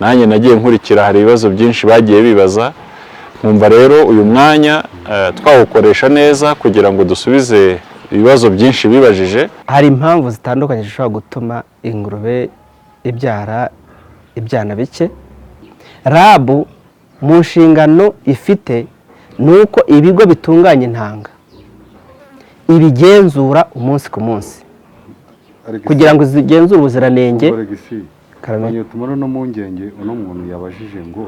nanjye nagiye nkurikira hari ibibazo byinshi bagiye bibaza, nkumva rero uyu mwanya twawukoresha neza kugira ngo dusubize ibibazo byinshi bibajije. Hari impamvu zitandukanye zishobora gutuma ingurube ibyara ibyana bike. RAB mu nshingano ifite nuko ibigo bitunganya intanga ibigenzura umunsi ku munsi kugira ngo zigenzure ubuziranenge. Karamenye tumara no mu ngenge uno muntu yabajije ngo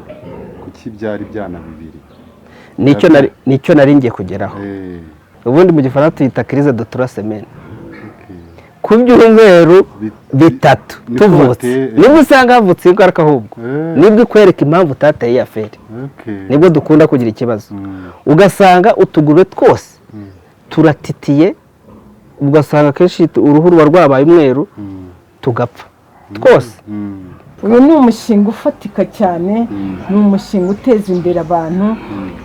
kuki byari byana bibiri. Nicyo nari ngiye kugeraho. Ubundi mu gifaransa tuyita crise de 3 semaines. Ku byumweru bitatu tuvutse nibwo usanga havutse ingaruka ahubwo nibwo ikwereka impamvu utateye ya feri, nibwo dukunda kugira ikibazo. Ugasanga utugurube twose turatitiye, ugasanga kenshi uruhu ruba rwabaye umweru tugapfa twose. Uyu ni umushinga ufatika cyane, ni umushinga uteza imbere abantu.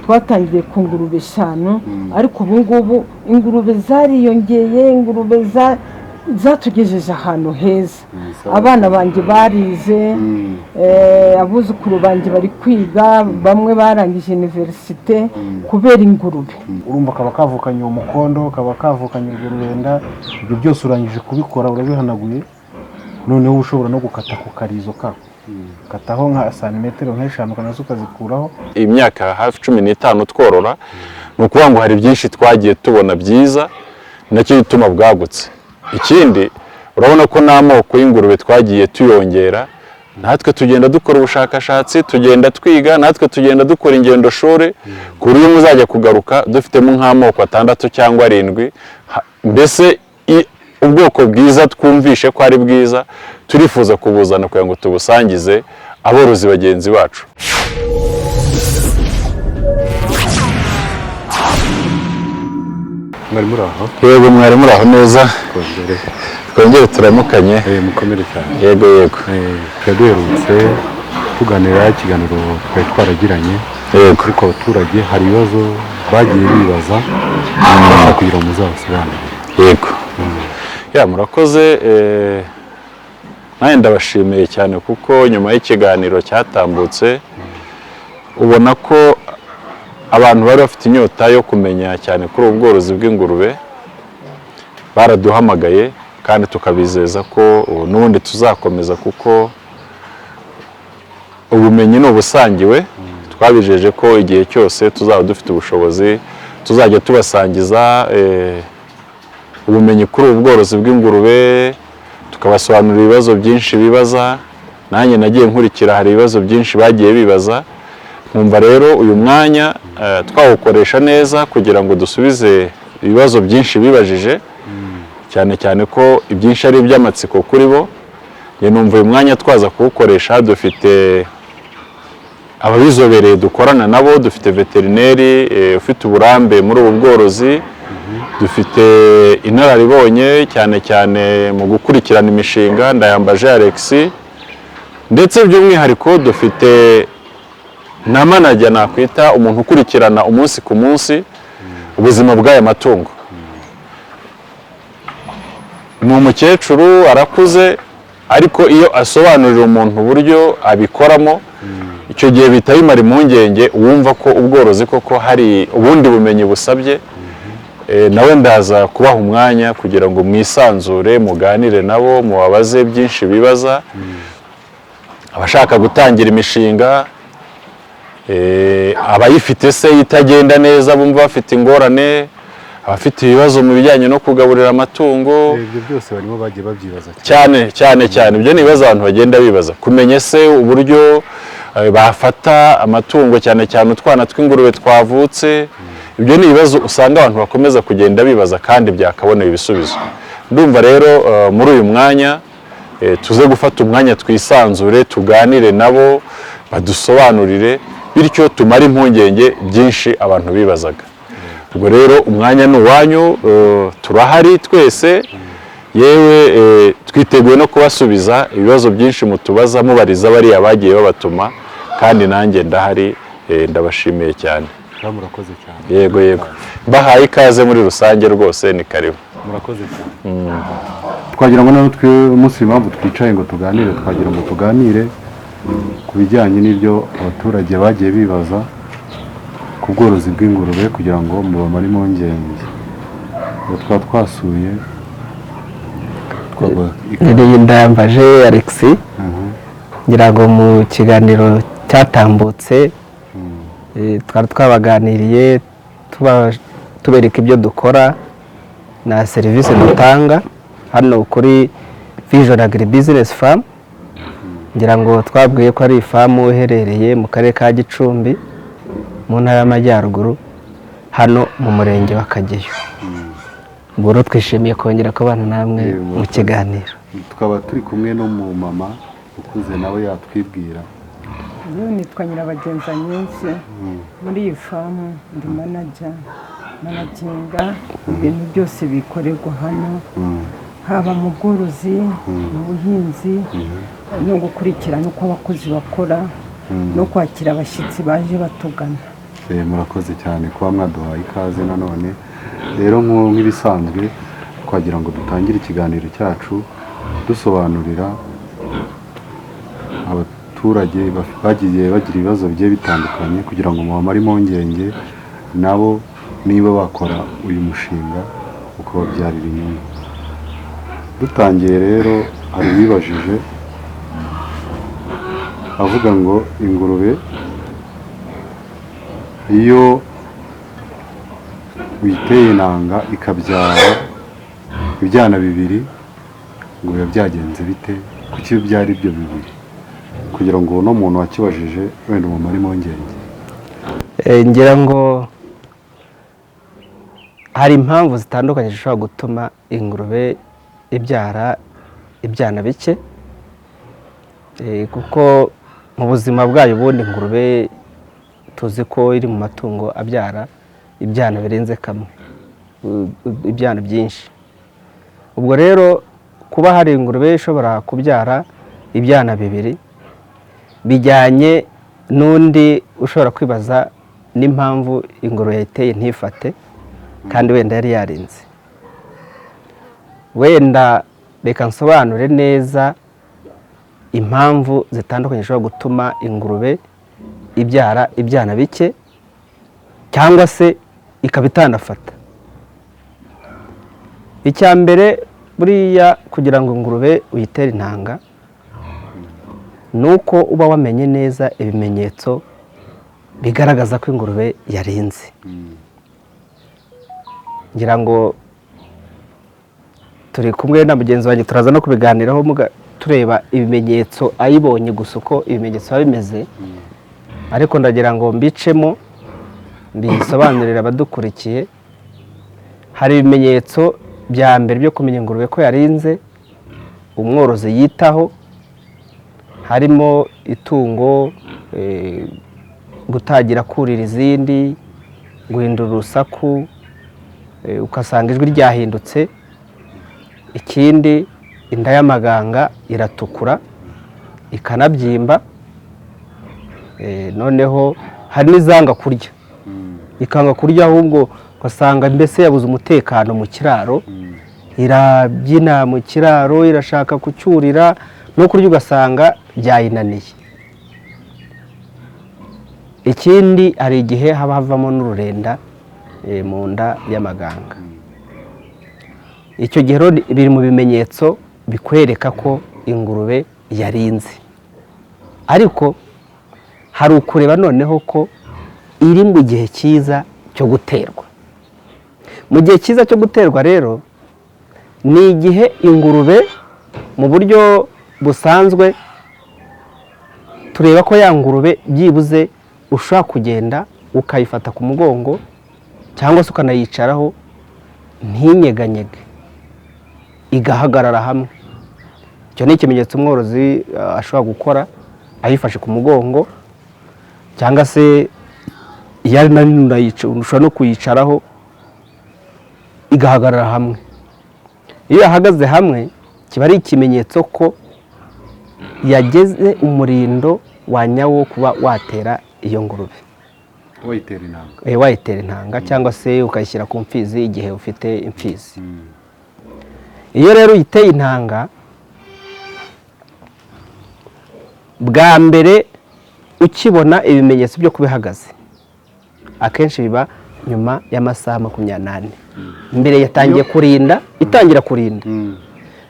Twatangiye ku ngurube 5 ariko ubu ngubu ingurube zariyongeye, ingurube zatugejeje ahantu heza. Abana banjye barize, abuzukuru banjye bari kwiga, bamwe barangije universite kubera ingurube. Urumva kaba kavukanye umukondo, kaba kavukanye ururenda, ibyo byose urangije kubikora urabihanaguye, noneho ushobora no gukata ku karizo kako, kataho nka santimetero nk'eshanu kanazo ukazikuraho. Imyaka hafi 15 tworora, ni ukuvuga ngo hari byinshi twagiye tubona byiza, nacyo bituma bwagutse. Ikindi urabona ko n'amoko y'ingurube twagiye tuyongera, natwe tugenda dukora ubushakashatsi, tugenda twiga, natwe tugenda dukora ingendo shore, ku buryo muzajya kugaruka dufitemo nk'amoko 6 cyangwa 7. Mbese ubwoko bwiza twumvishe ko ari bwiza, turifuza kubuzana kugira ngo tubusangize aborozi bagenzi bacu. Mwari muri aho? Yego, mwari muri aho neza. Twongere turamukanye. Mukomere cyane. Yego. Twaduherutse tuganira ikiganiro twari twaragiranye ariko abaturage hari ibibazo bagiye bibaza kugira ngo muzabasobanurire. Yego. Murakoze. Nanjye ndabashimiye cyane kuko nyuma y'ikiganiro cyatambutse ubona ko abantu bari bafite inyota yo kumenya cyane kuri ubu bworozi bw'ingurube, baraduhamagaye kandi tukabizeza ko n'ubundi tuzakomeza kuko ubumenyi ni ubusangiwe. Twabijeje ko igihe cyose tuzaba dufite ubushobozi tuzajya tubasangiza ubumenyi kuri ubu bworozi bw'ingurube, tukabasobanurira ibibazo byinshi bibaza. Nanjye nagiye nkurikira hari ibibazo byinshi bagiye bibaza, nkumva rero uyu mwanya twawukoresha neza kugira ngo dusubize ibibazo byinshi bibajije, cyane cyane ko ibyinshi ari iby'amatsiko kuri bo. Numva uyu mwanya twaza kuwukoresha, dufite ababizobereye dukorana nabo, dufite veterineri ufite uburambe muri ubu bworozi, dufite inararibonye cyane cyane mu gukurikirana imishinga, Ndayambaje Alex, ndetse by'umwihariko dufite na manager nakwita umuntu ukurikirana umunsi ku munsi ubuzima bw'aya matungo. Ni umukecuru, arakuze, ariko iyo asobanurira umuntu uburyo abikoramo, icyo gihe bihita bimara impungenge, wumva ko ubworozi koko hari ubundi bumenyi busabye. Nawe ndaza kubaha umwanya kugira ngo mwisanzure, muganire nabo, mubabaze byinshi bibaza. Abashaka gutangira imishinga, abayifite se itagenda neza bumva bafite ingorane, abafite ibibazo mu bijyanye no kugaburira amatungo, ibyo byose barimo bagiye babyibaza cyane. Ibyo ni ibibazo abantu bagenda bibaza, kumenya se uburyo bafata amatungo cyane cyane utwana tw'ingurube twavutse. Ibyo ni ibibazo usanga abantu bakomeza kugenda bibaza kandi byakabonera ibisubizo. Ndumva rero muri uyu mwanya tuze gufata umwanya twisanzure, tuganire nabo, badusobanurire, bityo tumare impungenge byinshi abantu bibazaga. Ubwo rero umwanya ni uwanyu, turahari twese, yewe twiteguye no kubasubiza ibibazo byinshi mutubaza, mubariza bariya bagiye babatuma, kandi nanjye ndahari. Ndabashimiye cyane. Murakoze cyane. Yego. Bahaye ikaze muri rusange rwose, ni karibu. Murakoze cyane. Twagira ngo natwe umunsi impamvu twicaye ngo tuganire, twagira ngo tuganire ku bijyanye n'ibyo abaturage bagiye bibaza ku bworozi bw'ingurube kugira ngo mubamare impungenge. Ubu twaba twasuye Ndayambaje Alex, ngira ngo mu kiganiro cyatambutse twari twabaganiriye tubereka ibyo dukora na serivisi dutanga hano kuri Vision Agri Business Farm. Ngira ngo twabwiye ko ari ifamu iherereye mu karere ka Gicumbi mu ntara y'Amajyaruguru hano mu murenge wa Kageyo. Ubwo twishimiye kongera kubana namwe mu kiganiro. Tukaba turi kumwe n'umumama ukuze nawe yatwibwira. Nitwa Nyirabagenza nyinshi muri iyi famu, ndi managinga ibintu byose bikorerwa hano, haba mu bworozi, mu buhinzi, no gukurikirana uko abakozi bakora no kwakira abashyitsi baje batugana. Murakoze cyane kuba mwaduhaye ikaze nanone. Rero nk'ibisanzwe twagira ngo dutangire ikiganiro cyacu dusobanurira abaturage bagiye bagira ibibazo bigiye bitandukanye kugira ngo mubamare impungenge nabo niba bakora uyu mushinga ukababyarira inyungu. Dutangiye rero hari uwibajije avuga ngo ingurube iyo uyiteye intanga ikabyara ibyana bibiri ngo biba byagenze bite, kuki byari ibyo bibiri, kugira ngo uno muntu wakibajije wenda umumare impungenge. Ngira ngo hari impamvu zitandukanye zishobora gutuma ingurube ibyara ibyana bike, kuko mu buzima bwayo ubundi ingurube tuzi ko iri mu matungo abyara ibyana birenze kamwe, ibyana byinshi. Ubwo rero kuba hari ingurube ishobora kubyara ibyana bibiri bijyanye n'undi ushobora kwibaza n'impamvu ingurube yayiteye ntifate kandi wenda yari yarinze. Wenda reka nsobanure neza impamvu zitandukanye zishobora gutuma ingurube ibyara ibyana bike cyangwa se ikaba itanafata. Icya mbere buriya kugira ngo ingurube uyitere intanga ni uko uba wamenye neza ibimenyetso bigaragaza ko ingurube yarinze. Ngira ngo turi kumwe na mugenzi wanjye turaza no kubiganiraho tureba ibimenyetso ayibonye gusa uko ibimenyetso biba bimeze, ariko ndagira ngo mbicemo mbisobanurire abadukurikiye. Hari ibimenyetso bya mbere byo kumenya ingurube ko yarinze umworozi yitaho, harimo itungo gutangira kurira izindi, guhindura urusaku, ugasanga ijwi ryahindutse. Ikindi, inda y'amaganga iratukura ikanabyimba. Noneho hari n'izanga kurya, ikanga kurya ahubwo ugasanga mbese yabuze umutekano mu kiraro, irabyina mu kiraro, irashaka kucyurira no kurya ugasanga byayinaniye. Ikindi, hari igihe haba havamo n'ururenda mu nda y'amaganga. Icyo gihe biri mu bimenyetso bikwereka ko ingurube yarinze. Ariko hari ukureba noneho ko iri mu gihe cyiza cyo guterwa. Mu gihe cyiza cyo guterwa rero ni igihe ingurube mu buryo busanzwe tureba ko ya ngurube byibuze ushobora kugenda ukayifata ku mugongo cyangwa se ukanayicaraho ntinyeganyege, igahagarara hamwe. Icyo ni ikimenyetso umworozi ashobora gukora ayifashe ku mugongo, cyangwa se iyo ari na nini ushobora no kuyicaraho igahagarara hamwe. Iyo yahagaze hamwe kiba ari ikimenyetso ko yageze umurindo wa nyawo wo kuba watera iyo ngurube. Wayitera intanga cyangwa se ukayishyira ku mfizi igihe ufite imfizi. Iyo rero uyiteye intanga bwa mbere ukibona ibimenyetso byo kuba ihagaze akenshi biba nyuma y'amasaha 24. Mbere yatangiye kurinda, itangira kurinda.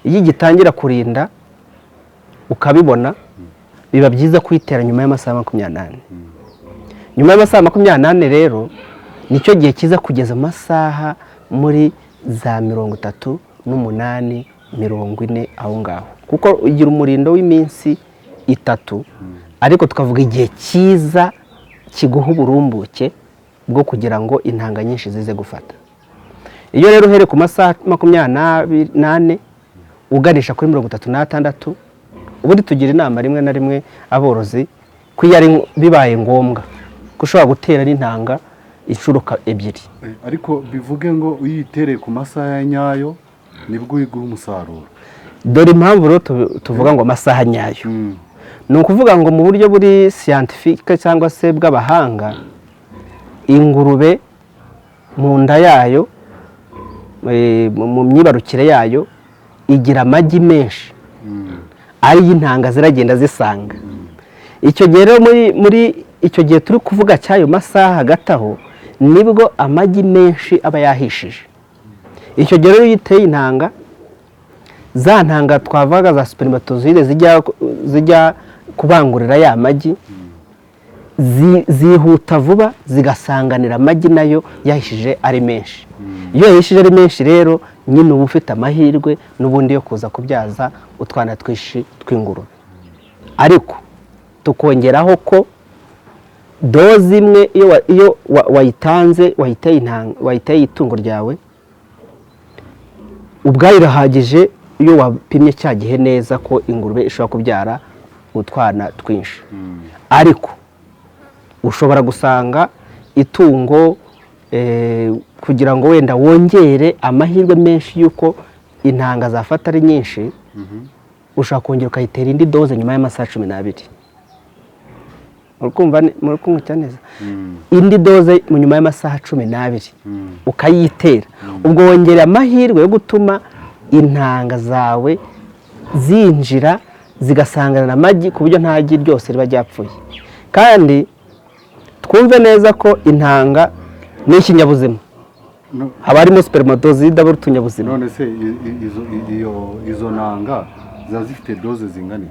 Iyo igitangira kurinda ukabibona, biba byiza kuyitera nyuma y'amasaha 24. Nyuma y'amasaha 24 rero nicyo gihe kiza kugeza amasaha muri za 38, 40 aho ngaho, kuko ugira umurindo w'iminsi 3, ariko tukavuga igihe cyiza kiguha uburumbuke bwo kugira ngo intanga nyinshi zize gufata. Iyo rero uhere ku masaha 28 uganisha kuri 36, ubundi tugira inama rimwe na rimwe aborozi ko iyo ari bibaye ngombwa ko ushobora gutera n'intanga inshuro 2. Ariko bivuge ngo uyitereye ku masaha ya nyayo nibwo uyiguha umusaruro. Dore impamvu rero tuvuga ngo amasaha nyayo. Ni ukuvuga ngo mu buryo buri scientifique cyangwa se bw'abahanga, ingurube mu nda yayo, mu myibarukire yayo igira amagi menshi, ari y'intanga ziragenda zisanga. Icyo gihe rero muri icyo gihe turi kuvuga cy'ayo masaha hagati aho nibwo amagi menshi aba yahishije. Icyo gihe rero yiteye intanga, za ntanga twavuga za spermatozoide zijya kubangurira ya magi, zihuta vuba zigasanganira amagi nayo yahishije ari menshi. Iyo yahishije ari menshi rero nyine uba ufite amahirwe n'ubundi yo kuza kubyaza utwana twishi tw'ingurube. Ariko tukongeraho ko doze imwe iyo wayitanze, wayiteye itungo ryawe, ubwayo irahagije iyo wapimye cya gihe neza ko ingurube ishobora kubyara utwana twinshi. Ariko ushobora gusanga itungo kugira ngo wenda wongere amahirwe menshi y'uko intanga zafata ari nyinshi, ushobora kongera ukayitera indi doze nyuma y'amasaha 12. muri kumva neza, indi doze mu nyuma y'amasaha 12 ukayitera, ubwo wongera amahirwe yo gutuma intanga zawe zinjira zigasangana amagi ku buryo nta gi ryose riba ryapfuye. Kandi twumve neza ko intanga ni ikinyabuzima, haba harimo spermatozoide aba ari utunyabuzima. None se izo ntanga ziba zifite doze zingana?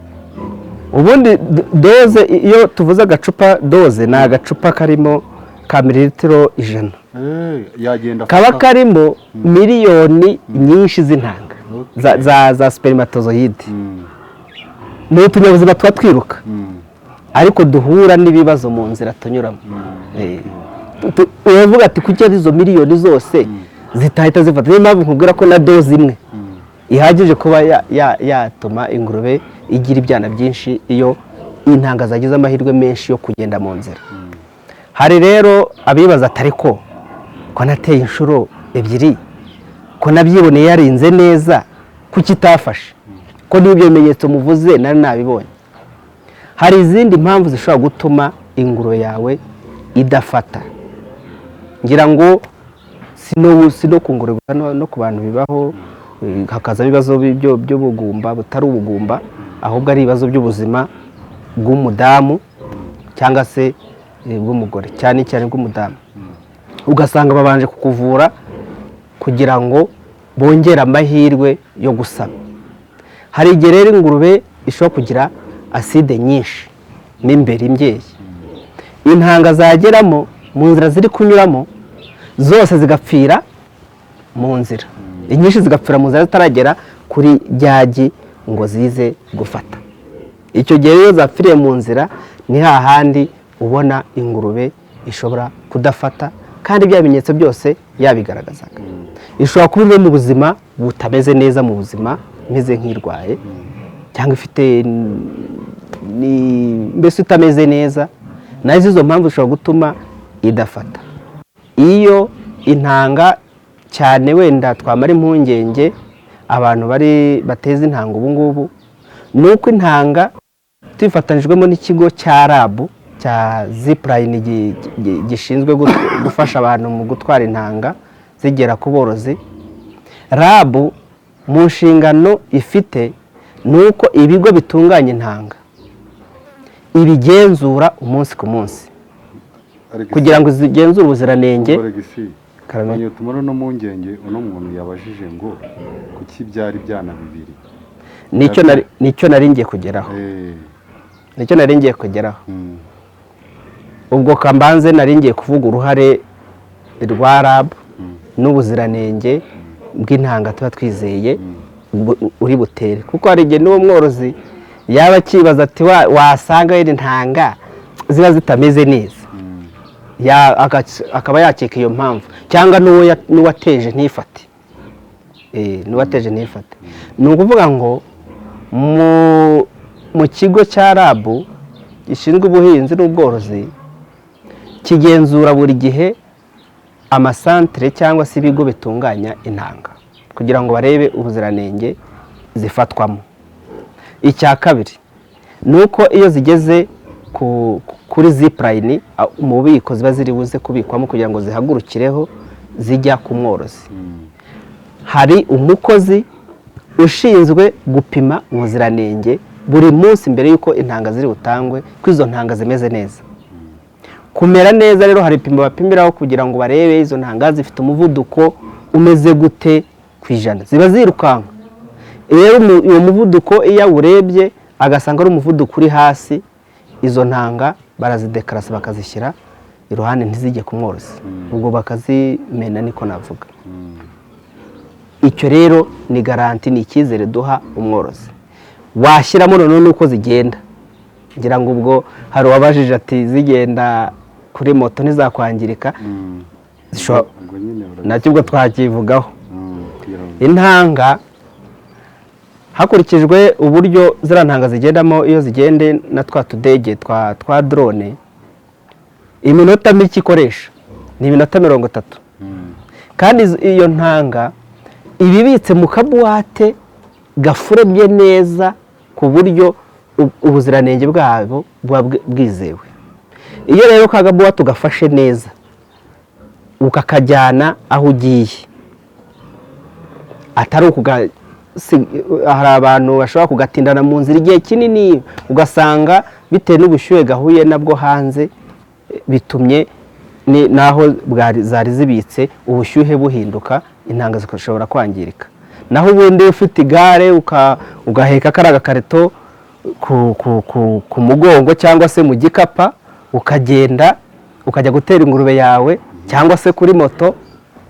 Ubundi doze, iyo tuvuze agacupa doze, ni agacupa karimo ka mililitiro 100, kaba karimo miliyoni nyinshi z'intanga za spermatozoide. Ni utunyabuzima tuba twiruka, ariko duhura n'ibibazo mu nzira tunyuramo. Uravuga ati kuki izo miliyoni zose zitahita zifata? Niyo mpamvu nkubwira ko na doze imwe ihagije kuba yatuma ingurube igira ibyana byinshi iyo intanga zagize amahirwe menshi yo kugenda mu nzira. Hari rero abibaza atari ko nateye inshuro 2, ko nabyiboneye yarinze neza, kuki itafashe? Ko n'ibyo bimenyetso muvuze nari nabibonye. Hari izindi mpamvu zishobora gutuma ingurube yawe idafata. Ngira ngo sino ku ngurube no ku bantu bibaho, hakaza ibibazo by'ubugumba butari ubugumba, ahubwo ari ibibazo by'ubuzima bw'umudamu cyangwa se bw'umugore, cyane cyane bw'umudamu. Ugasanga babanje kukuvura kugira ngo bongere amahirwe yo gusama. Hari igihe rero ingurube ishobora kugira aside nyinshi n'imbere imbyeyi, intanga zageramo mu nzira ziri kunyuramo zose zigapfira mu nzira, inyinshi zigapfira mu nzira zitaragera kuri ryagi ngo zize gufata. Icyo gihe rero zapfiriye mu nzira, ni hahandi ubona ingurube ishobora kudafata, kandi bya bimenyetso byose yabigaragazaga. Ishobora kuba iri mu buzima butameze neza, mu buzima imeze nk'irwaye, cyangwa ifite mbese utameze neza, nazo izo mpamvu zishobora gutuma idafata. Iyo intanga cyane wenda twamara impungenge abantu bateza intanga ubu ngubu, ni uko intanga tubifatanijwemo n'ikigo cya RAB cya Zipline gishinzwe gufasha abantu mu gutwara intanga zigera ku borozi. RAB mu nshingano ifite ni uko ibigo bitunganya intanga ibigenzura umunsi ku munsi kugira ngo zigenzure ubuziranenge. tumara no mu ngenge uno muntu yabajije ngo kuki byari byana bibiri, nicyo nari ngiye kugeraho. ubwo kambanze nari ngiye kuvuga uruhare rwa RAB n'ubuziranenge bw'intanga tuba twizeye uri butere, kuko hari igihe n'uwo mworozi yaba akibaza ati wasanga wenda intanga ziba zitameze neza, akaba yakeka iyo mpamvu, cyangwa n'uwateje ntifate. Ni ukuvuga ngo mu kigo cya RAB gishinzwe ubuhinzi n'ubworozi kigenzura buri gihe amasantere cyangwa se ibigo bitunganya intanga kugira ngo barebe ubuziranenge zifatwamo. Icya kabiri ni uko iyo zigeze kuri zipline mu bubiko ziba ziri buze kubikwamo kugira ngo zihagurukireho zijya ku mworozi, hari umukozi ushinzwe gupima ubuziranenge buri munsi mbere y'uko intanga ziri butangwe ko izo ntanga zimeze neza. Kumera neza rero hari ipimo bapimiraho kugira ngo barebe izo ntanga zifite umuvuduko umeze gute ku ijana, ziba zirukanka. Rero uwo muvuduko iyo awurebye agasanga ari umuvuduko uri hasi, izo ntanga barazidekarasa bakazishyira iruhande ntizijye ku mworozi, ubwo bakazimena, niko navuga. Icyo rero ni garanti, ni icyizere duha umworozi. Washyiramo noneho nuko zigenda, ngira ngo ubwo hari uwabajije ati zigenda kuri moto ntizakwangirika, nacyo ubwo twakivugaho. Intanga hakurikijwe uburyo ziriya ntanga zigendamo, iyo zigende na twa tudege twa drone, iminota mike ikoresha ni iminota 30, kandi iyo ntanga ibibitse mu kabuwate gafurebye neza ku buryo ubuziranenge bwabo buba bwizewe. Iyo rero kagabuwate ugafashe neza ukakajyana aho ugiye, atari hari abantu bashobora kugatindana mu nzira igihe kinini, ugasanga bitewe n'ubushyuhe gahuye nabwo hanze bitumye naho zari zibitse ubushyuhe buhinduka, intanga zishobora kwangirika. Naho ubundi ufite igare ugaheka kariya gakarito ku mugongo cyangwa se mu gikapa, ukagenda ukajya gutera ingurube yawe cyangwa se kuri moto,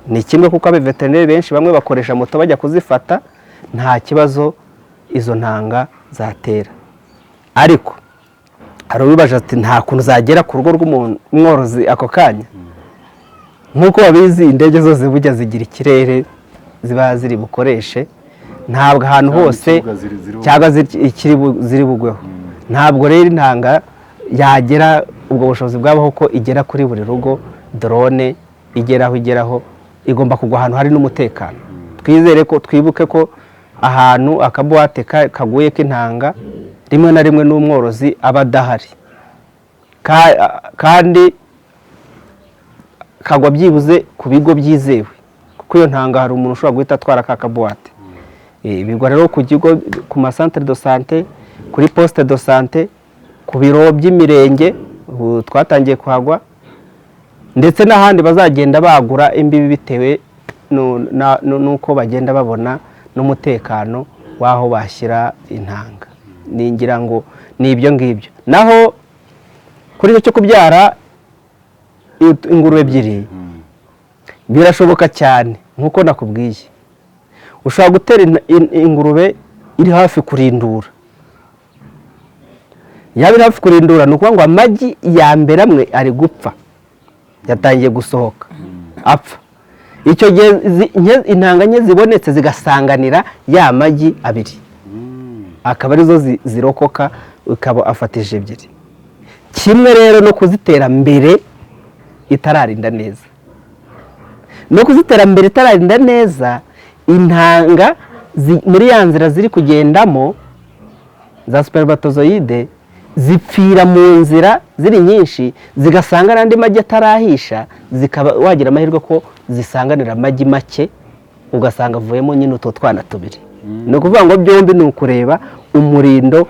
ni kimwe, kuko abaveterineri benshi bamwe bakoresha moto bajya kuzifata, nta kibazo izo ntanga zatera. Ariko hari ubibaje ati nta kuntu zagera ku rugo rw'umworozi ako kanya. Nk'uko babizi, indege zose bujya zigira ikirere ziba ziri bukoreshe, ntabwo ahantu hose cyangwa ziri bugweho. Ntabwo rero intanga yagera ubwo bushobozi bwabaho ko igera kuri buri rugo. Drone igeraho igomba kugwa ahantu hari n'umutekano. Twizere ko, twibuke ko ahantu akabuwate kaguye k'intanga rimwe na rimwe n'umworozi aba adahari, kandi kagwa byibuze ku bigo byizewe, kuko iyo ntanga hari umuntu ushobora guhita atwara ka kabuwate. Bigwa rero ku kigo, ku masantere de sante, kuri poste de sante, ku biro by'imirenge twatangiye kuhagwa, ndetse n'ahandi bazagenda bagura imbibi bitewe n'uko bagenda babona n'umutekano w'aho bashyira intanga. Ningira ngo ni ibyo ngibyo. Naho kuri icyo cyo kubyara ingurube ebyiri birashoboka cyane, nk'uko nakubwiye. Ushobora gutera ingurube iri hafi kurindura. Yaba iri hafi kurindura ni ukuvuga ngo amagi ya mbere amwe ari gupfa, yatangiye gusohoka apfa. Icyo gihe intanga nke zibonetse zigasanganira ya magi abiri, akaba arizo zirokoka, ukaba afatije ebyiri. Kimwe rero no kuzitera mbere itararinda neza. No kuzitera mbere itararinda neza, intanga muri ya nzira ziri kugendamo za spermatozoide zipfira mu nzira ziri nyinshi, zigasanga n'andi magi atarahisha, zikaba wagira amahirwe ko zisanganira amagi make, ugasanga avuyemo nyine utwo twana tubiri. Ni ukuvuga ngo byombi ni ukureba umurindo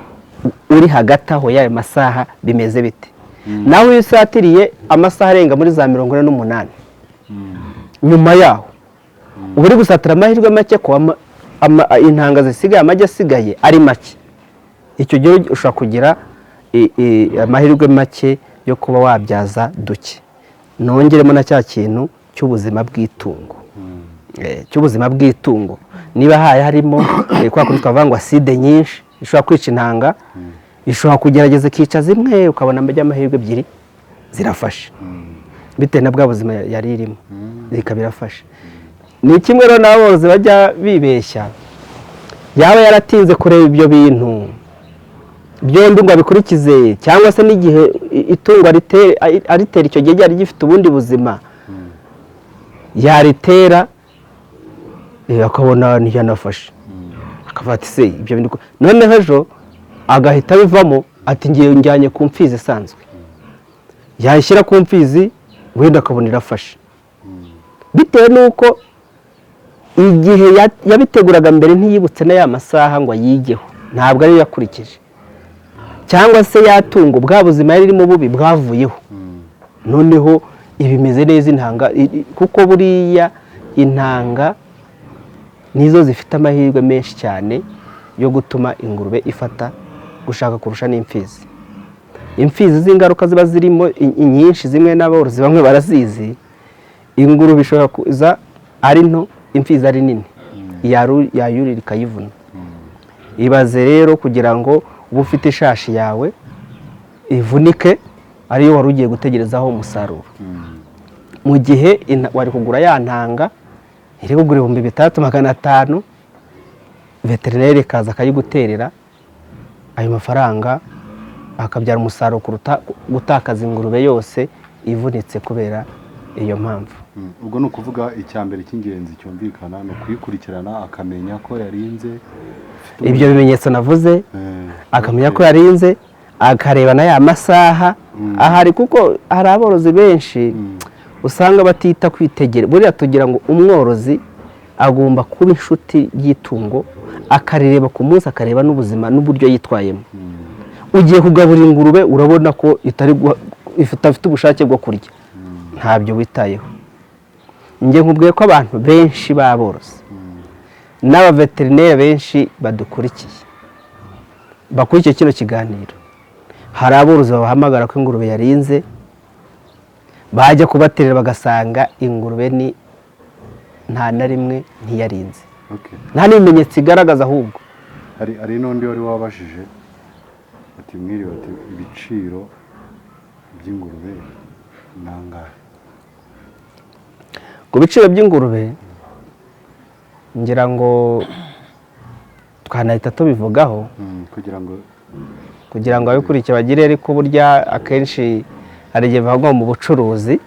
uri hagati aho y'ayo masaha bimeze bite. naho iyo usatiriye amasaha arenga muri za 48 nyuma yaho uba uri gusatira amahirwe make ko intanga zisigaye amajyi asigaye ari make, icyo gihe ushobora kugira amahirwe make yo kuba wabyaza duke. Nongeremo na cya kintu cy'ubuzima bw'itungo, cy'ubuzima bw'itungo niba harimo kwa kundi twavuga ngo acide nyinshi ishobora kwica intanga, ishobora kugerageza ikica zimwe ukabona amahirwe ebyiri zirafashe bitewe na bwa buzima yari irimo zikabirafashe. Ni kimwe rero n'aborozi bajya bibeshya, yaba yaratinze kureba ibyo bintu byombi ngo abikurikize, cyangwa se n'igihe itungo aritera icyo gihe ryari gifite ubundi buzima yaritera akabona ntiyanafashe, akavuga ati se ibyo bintu noneho ejo agahita bivamo ati ngiye njyanye ku mfizi isanzwe, yayishyira ku mfizi wenda akabona irafashe, bitewe n'uko igihe yabiteguraga mbere ntiyibutse na ya masaha ngo ayigeho, ntabwo ariyo yakurikije, cyangwa se yatungo bwa buzima yari irimo bubi bwavuyeho, noneho ibimeze neza intanga, kuko buriya intanga nizo zifite amahirwe menshi cyane yo gutuma ingurube ifata gushaka kurusha n'imfizi. Imfizi z'ingaruka ziba zirimo nyinshi, zimwe n'aborozi bamwe barazizi. Ingurube ishobora kuza ari nto, imfizi ari nini, yayurira ikayivuna. Ibaze rero kugira ngo ube ufite ishashi yawe ivunike ariyo wari ugiye gutegerezaho umusaruro, mu gihe wari kugura ya ntanga iri kugura 3,500, veterineri kaza akayiguterera, ayo mafaranga akabyara umusaruro kuruta gutakaza ingurube yose ivunitse kubera iyo mpamvu. Ubwo ni ukuvuga icyambere cy'ingenzi cyumvikana ni ukuyikurikirana akamenya ko yarinze ibyo bimenyetso navuze, akamenya ko yarinze, akareba na ya masaha ahari, kuko hari aborozi benshi usanga batita kwitegera. Buriya tugira ngo umworozi agomba kuba inshuti y'itungo, akarireba ku munsi, akareba n'ubuzima n'uburyo yitwayemo. Ugiye kugaburira ingurube urabona ko ifite ubushake bwo kurya, ntabyo witayeho. Njye nkubwiye ko abantu benshi b'aborozi n'abaveterineri benshi badukurikiye bakurikiye kino kiganiro, hari aborozi babahamagara ko ingurube yarinze, bajya kubaterera bagasanga ingurube ni nta na rimwe ntiyarinze, nta n'ibimenyetso igaragaza. Ahubwo hari n'undi wari wabajije ati mwiriwe, ati ibiciro by'ingurube nangahe? Ku biciro by'ingurube ngira ngo twanahita tubivugaho kugira ngo abikurikiye bagire, ariko burya akenshi hari igihe bavuga mu bucuruzi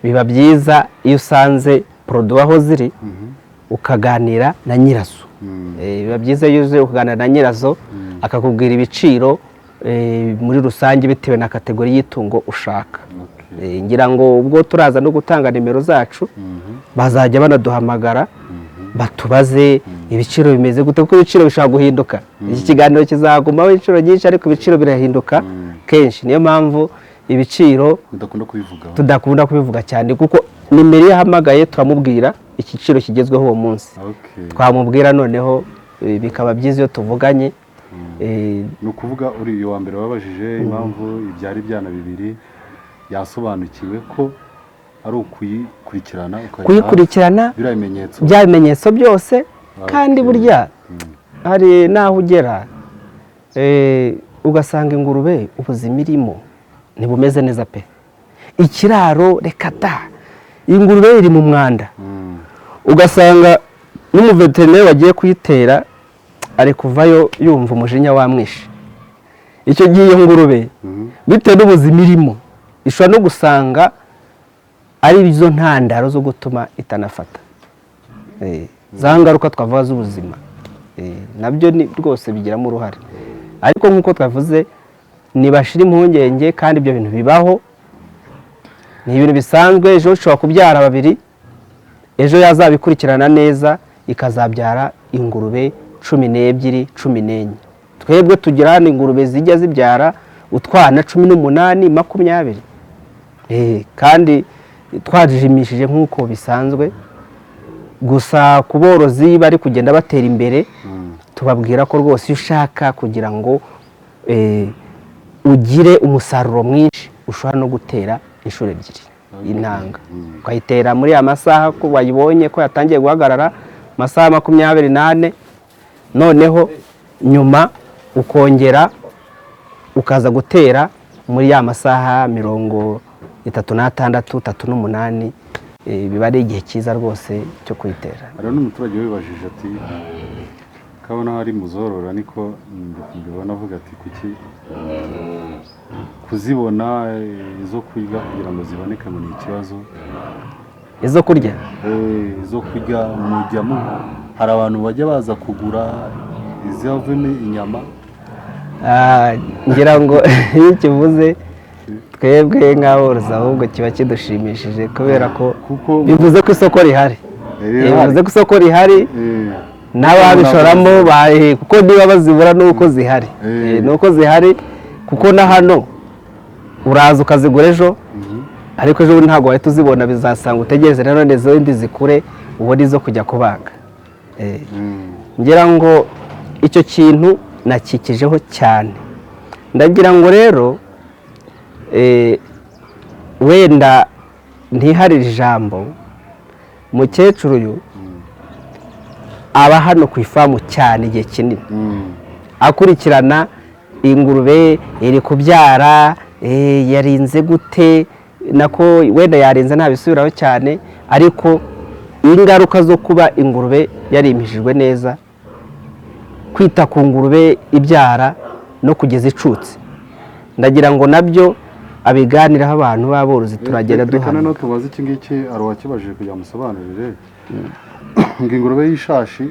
biba byiza iyo usanze produit aho ziri ukaganira na nyirazo. Biba byiza iyo uze ukaganira na nyirazo akakubwira ibiciro muri rusange bitewe na kategori y'itungo ushaka. Ngira ngo ubwo turaza no gutanga nimero zacu bazajya banaduhamagara batubaze ibiciro bimeze gute, kuko ibiciro bishobora guhinduka. Iki kiganiro kizagumaho inshuro nyinshi, ariko ibiciro birahinduka kenshi. Niyo mpamvu ibiciro tudakunda kubivuga cyane, kuko nimero iyo ahamagaye turamubwira igiciro kigezweho uwo munsi, twamubwira noneho bikaba byiza iyo tuvuganye. Ni ukuvuga uri wa mbere wabajije impamvu ibyari ibyana bibiri, yasobanukiwe ko ari kuyikurikirana bya bimenyetso byose. Kandi burya hari naho ugera ugasanga ingurube ubuzima irimo ntibumeze neza pe, ikiraro reka da, ingurube iri mu mwanda, ugasanga n'umuveterineri wagiye kuyitera ari kuvayo yumva umujinya wamwishe. Icyo gihe iyo ngurube bitewe n'ubuzima irimo ishobora no gusanga ari izo ntandaro zo gutuma itanafata. Za ngaruka twavuga z'ubuzima nabyo rwose bigiramo uruhare, ariko nk'uko twavuze ntibashira impungenge, kandi ibyo bintu bibaho, ni ibintu bisanzwe. Ejo ushobora kubyara babiri, ejo yazabikurikirana neza ikazabyara ingurube 12, 14. twebwe tugira hano ingurube zijya zibyara utwana 18 20 kandi twajijimishije nk'uko bisanzwe. Gusa ku borozi bari kugenda batera imbere tubabwira ko rwose iyo ushaka kugira ngo ugire umusaruro mwinshi ushobora no gutera inshuro 2 intanga, ukayitera muri ya masaha ko bayibonye ko yatangiye guhagarara masaha 28, noneho nyuma ukongera ukaza gutera muri ya masaha 36, 38, biba ari igihe cyiza rwose cyo kuyitera. Hari n'umuturage wibajije ati kabona hari muzorora niko mbibona avuga ati kuki kuzibona izo kurya kugira ngo ziboneke mu ikibazo. Izo kurya izo kurya mujyamo hari abantu bajya baza kugura izavemo inyama. ngira ngo iyo kivuze twebwe nk'aborozi ahubwo kiba kidushimishije kubera ko bivuze ko isoko rihari, bivuze ko isoko rihari n'ababishoramo kuko niba bazibura nuko zihari, nuko zihari kuko na hano uraza ukazigura ejo ariko ejo ntabwo wahita uzibona, bizasanga utegereze nanone zindi zikure ubone izo kujya kubaga. ngira ngo icyo kintu nakikijeho cyane, ndagira ngo rero wenda ntiharire ijambo mukecuru uyu aba hano ku ifamu cyane igihe kinini akurikirana ingurube iri kubyara, yarinze gute, nako wenda yarinze ntabisubiraho cyane, ariko ingaruka zo kuba ingurube yarimishijwe neza, kwita ku ngurube ibyara no kugeza icutse, ndagira ngo nabyo abiganiraho abantu b'aborozi turagenda duhana. No tubaze iki ngiki ari wakibajije kugira musobanurire ngo ingurube y'ishashi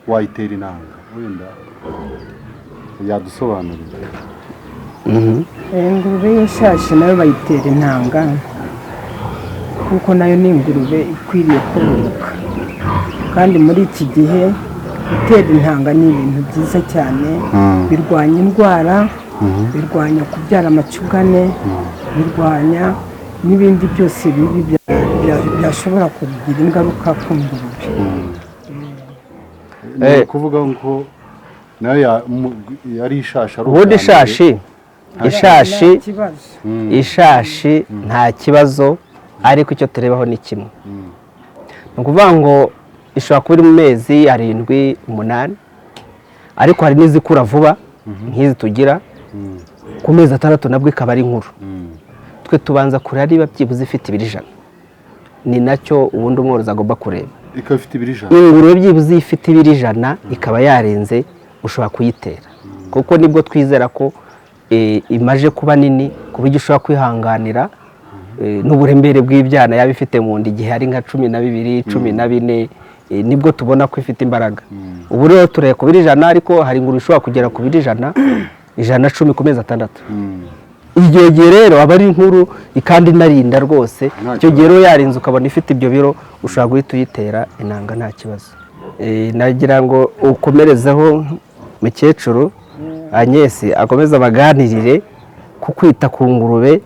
wayitera intanga, wenda yadusobanurira. Ingurube y'ishashi nayo bayitera intanga kuko nayo ni ingurube ikwiriye kororoka, kandi muri iki gihe gutera intanga ni ibintu byiza cyane, birwanya indwara, birwanya kubyara amacugane, birwanya n'ibindi byose bibi byashobora kugira ingaruka ku ngurube. Ni kuvuga ngo nayo yari ishashi, ubundi ishashi nta kibazo, ariko icyo turebaho ni kimwe, ni ukuvuga ngo ishobora kuba iri mu mezi 7, 8, ariko hari n'izikura vuba nk'izi tugira ku mezi 6 nabwo ikaba ari nkuru. Twe tubanza kureba niba byibuze ifite 200, ni nacyo ubundi umworozi agomba kureba. Ikaba ifite 200, ingurube byibuze ifite 200 ikaba yarenze, ushobora kuyitera kuko nibwo twizera ko imaje kuba nini ku buryo ushobora kwihanganira n'uburemere bw'ibyana yaba ifite mu nda igihe ari nka 12, 14, nibwo tubona ko ifite imbaraga. Ubu rero tureye ku 100, ariko hari ingurube ishobora kugera ku 110 ku mezi 6. Igihe gihe rero aba ari inkuru kandi inarinda rwose, icyo gihe rero yarinze ukabona ifite ibyo biro, ushobora guhita uyitera intanga nta kibazo. Nagira ngo ukomerezeho mukecuru Agnes akomeza abaganirire ku kwita ku ngurube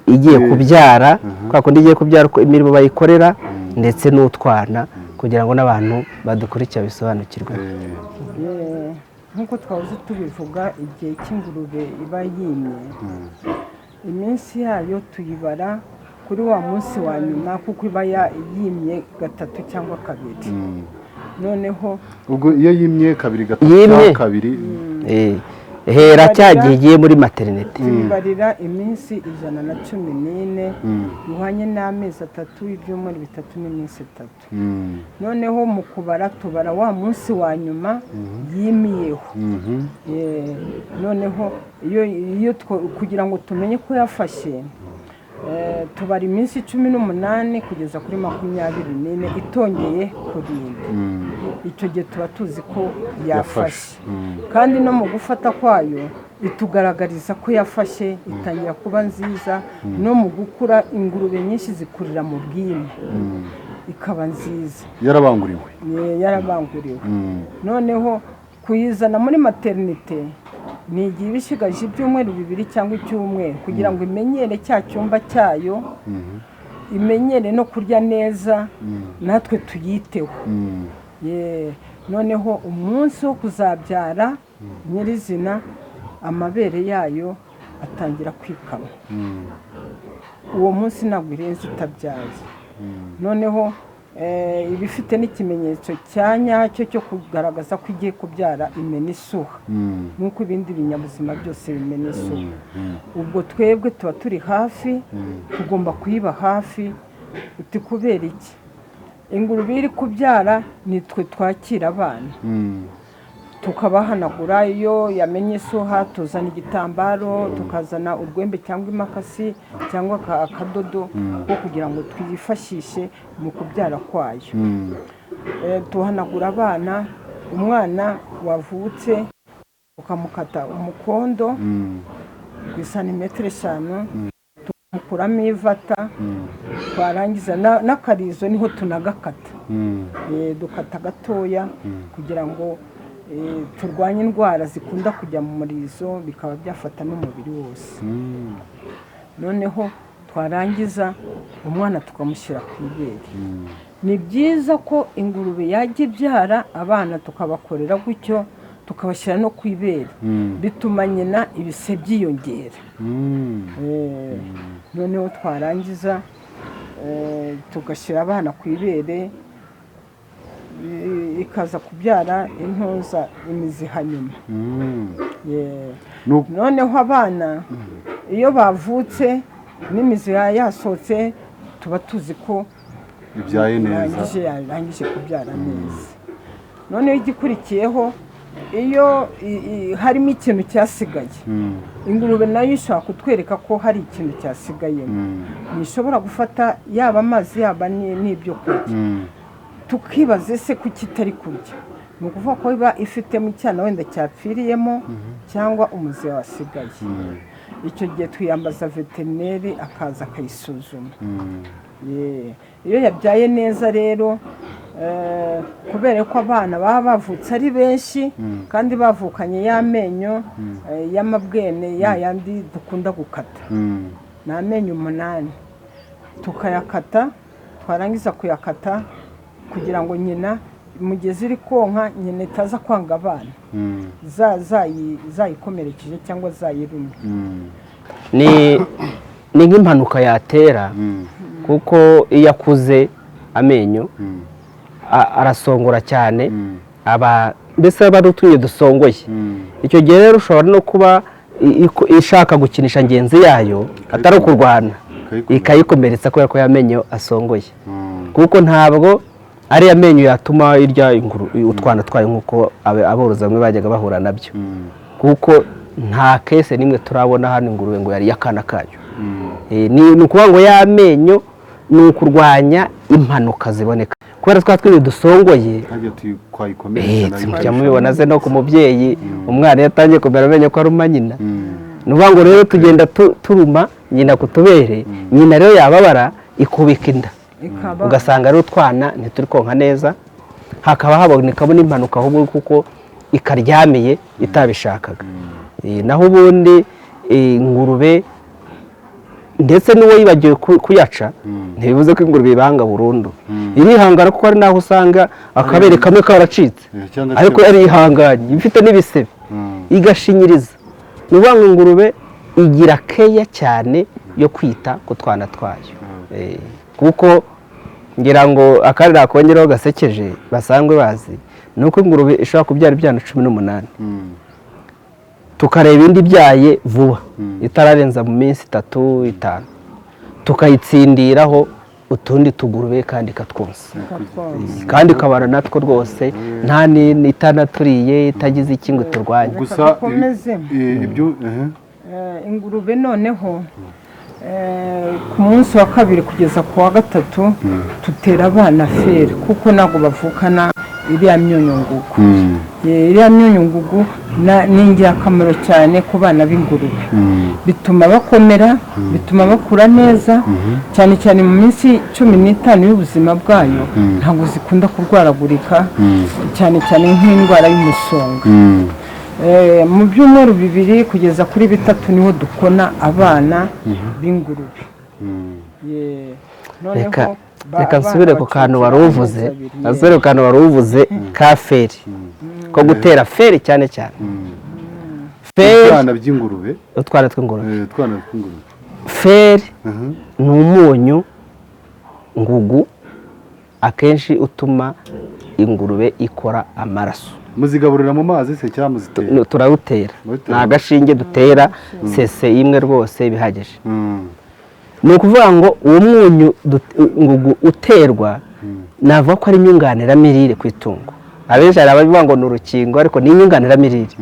igiye kubyara, kuko ndigiye kubyara imirimo bayikorera ndetse n'utwana, kugira ngo n'abantu badukurikira bisobanukirwe. Nk'uko twavuze tubivuga, igihe cy'ingurube iba yimye, iminsi yayo tuyibara kuri wa munsi wa nyuma, kuko iba yimye 3 cyangwa 2. Noneho ubwo iyo yimye 2, 3, 2 hera cyagiye igiye muri maternity, tuyibarira iminsi 114 bihwanye n'amezi 3, ibyumweru 3 n'iminsi 3. Noneho mu kubara tubara wa munsi wa nyuma yimiyeho. Noneho iyo kugira ngo tumenye ko yafashe, tubara iminsi 18 kugeza kuri 24 itongeye kurinda. Icyo gihe tuba tuzi ko yafashe, kandi no mu gufata kwayo itugaragariza ko yafashe, itangira kuba nziza. No mu gukura, ingurube nyinshi zikurira mu bwime, ikaba nziza, yarabanguriwe. Noneho kuyizana muri materinite ni igihe iba ishigaje ibyumweru 2 cyangwa icyumweru kugira ngo imenyere cya cyumba cyayo, imenyere no kurya neza, natwe tuyiteho. Noneho umunsi wo kuzabyara nyirizina amabere yayo atangira kwikama. Uwo munsi ntabwo irenze itabyaye. Noneho ibifite n'ikimenyetso cya nyacyo cyo kugaragaza ko igiye kubyara imena isuha, nk'uko ibindi binyabuzima byose bimena isuha. Ubwo twebwe tuba turi hafi, tugomba kuyiba hafi. Uti kubera iki? Ingurube iri kubyara nitwe twakira abana, tukabahanagura. Iyo yamenye isuha tuzana igitambaro, tukazana urwembe cyangwa imakasi cyangwa akadodo ko kugira ngo twifashishe mu kubyara kwayo. Tuhanagura abana. Umwana wavutse ukamukata umukondo ku santimetero 5, tukamukuramo ivata, twarangiza n'akarizo niho tunagakata. Dukata gatoya kugira ngo turwanye indwara zikunda kujya mu murizo bikaba byafata n'umubiri wose. Noneho twarangiza umwana tukamushyira ku ibere. Ni byiza ko ingurube yajya ibyara abana tukabakorera gutyo, tukabashyira no ku ibere, bituma nyina ibise byiyongera. Noneho twarangiza tugashyira abana ku ibere, ikaza kubyara intoza imizi hanyuma. Noneho abana iyo bavutse n'imizi yasohotse tuba tuzi ko ibyaye neza, yarangije kubyara neza. Noneho igikurikiyeho, iyo harimo ikintu cyasigaye, ingurube nayo ishaka kutwereka ko hari ikintu cyasigayemo. Ntishobora gufata yaba amazi yaba n'ibyo kurya, tukibaza ese kuki itari kurya. Ni ukuvuga ko iba ifitemo icyana wenda cyapfiriyemo cyangwa umuzi wasigaye. Icyo gihe twiyambaza veterineri akaza akayisuzuma. Iyo yabyaye neza rero, kubera ko abana baba bavutse ari benshi kandi bavukanye y'amenyo y'amabwene yandi dukunda gukata, ni amenyo 8, tukayakata. Twarangiza kuyakata kugira ngo nyina mugezi iri konka nyina itaza kwanga abana, zayikomerekeje cyangwa zayirumye. ni nk'impanuka yatera, kuko iyo akuze amenyo arasongora cyane, mbese aba ari utuye dusongoye. Icyo gihe rero ushobora no kuba ishaka gukinisha ngenzi yayo atari ukurwana, ikayikomeretsa kubera ko yamenyo asongoye, kuko ntabwo ari amenyo yatuma irya utwana twayo nk'uko aborozi bamwe bajyaga bahura nabyo, kuko nta kese nimwe turabona hano ingurube ngo yari yakana kayo. Ni ukuvuga ngo y'amenyo ni ukurwanya impanuka ziboneka, kubera twa dusongoye. Mujya mubibona ze no ku mubyeyi, umwana yatangiye kumera amenyo ko aruma nyina. Ni ukuvuga ngo rero tugenda turuma nyina ku tubere, nyina rero yababara ikubika inda, ugasanga rero utwana ntituri konka neza, hakaba habonekamo n'impanuka ahubwo kuko ikaryamiye itabishakaga. Naho ubundi ingurube ndetse n'uwo yibagiwe kuyaca ntibivuze ko ingurube ibanga burundu. Irihangana kuko ari naho usanga akabere kamwe karacitse, ariko yarihanganye, ifite n'ibisebe, igashinyiriza. Ni ukuvuga ngo ingurube igira keya cyane yo kwita ku twana twayo, kuko ngira ngo akari nakongeraho gasekeje basanzwe bazi, ni uko ingurube ishobora kubyara ibyana 18, tukareba indi byaye vuba itararenza mu minsi 3-5, tukayitsindiraho utundi tugurube kandi ikatwonsa, kandi ikabana natwo rwose nta itanaturiye itagize ikingo turwanya. Gusa ibyo ingurube noneho ku munsi wa 2 kugeza ku wa 3 tutera abana feri, kuko ntabwo bavukana iriya myunyungugu. iriya myunyungugu ni ingirakamaro cyane ku bana b'ingurube, bituma bakomera, bituma bakura neza, cyane cyane mu minsi 15 y'ubuzima bwayo ntabwo zikunda kurwaragurika, cyane cyane nk'indwara y'umusonga. Mu byumweru 2 kugeza kuri 3 niho dukona abana b'ingurube. Reka nsubire ku kantu wari uvuze ka feri ko gutera feri cyane cyane utwana by'ingurube, utwana tw'ingurube. Feri ni umunyu ngugu akenshi utuma ingurube ikora amaraso. Muzigaburira mu mazi se cyangwa muzitera? Turawutera, ni agashinge dutera sese imwe rwose bihagije. Ni ukuvuga ngo uwo munyu ngugu uterwa navuga ko ari inyunganiramirire ku itungo. Abenshi hari abavuga ngo ni urukingo ariko ni inyunganiramirire.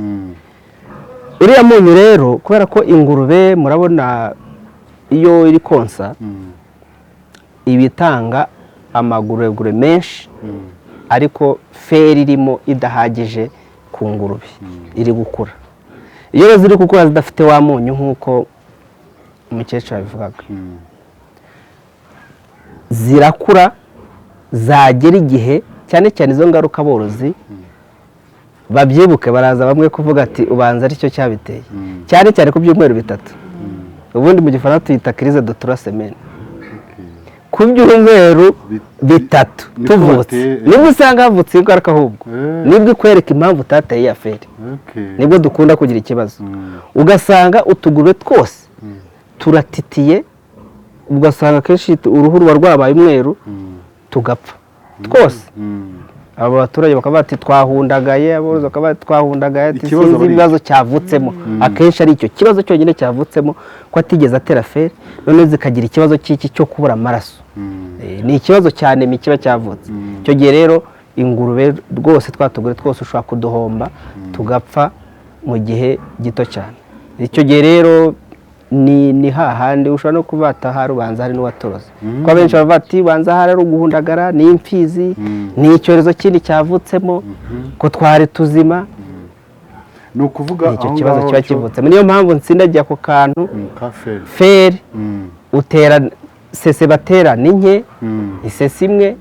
Uriya munyu rero kubera ko ingurube murabona iyo iri konsa ibitanga amagurugure menshi, ariko feri irimo idahagije ku ngurube iri gukura. Iyo ziri gukura zidafite wa munyu nk'uko umukecuru abivugaga, zirakura zagera igihe cyane cyane izo ngaruka borozi babyibuke, baraza bamwe kuvuga ati ubanza aricyo cyabiteye, cyane cyane ku byumweru 3. Ubundi mu gifaransa tuyita crise de 3 semaines. Ku byumweru 3 tuvutse nibwo usanga havutse ingaruka, ahubwo nibwo ikwereka impamvu utateye ya feri, nibwo dukunda kugira ikibazo. Ugasanga utugurube twose turatitiye, ugasanga kenshi uruhu ruba rwabaye umweru tugapfa twose. Abo baturage bakaba bati twahundagaye, aborozi bakaba bati twahundagaye, sinzi ibibazo cyavutsemo. Akenshi ari icyo kibazo cyonyine cyavutsemo ko atigeze atera feri, none zikagira ikibazo cy'iki cyo kubura amaraso. Ni ikibazo cyane mi kiba cyavutse. Icyo gihe rero ingurube rwose twatugure twose ushobora kuduhomba tugapfa mu gihe gito cyane. Icyo gihe rero ni hahandi ushobora no kubata harubanza hari n'uwatoroze. Ko abenshi bavuga ati banza hari uguhundagara, ni imfizi, ni icyorezo kindi cyavutsemo ko twari tuzima. Ni ukuvuga icyo kibazo kiba kivutsemo. Niyo mpamvu nsindagiye ku kantu feri utera sese batera n'inke, isese imwe.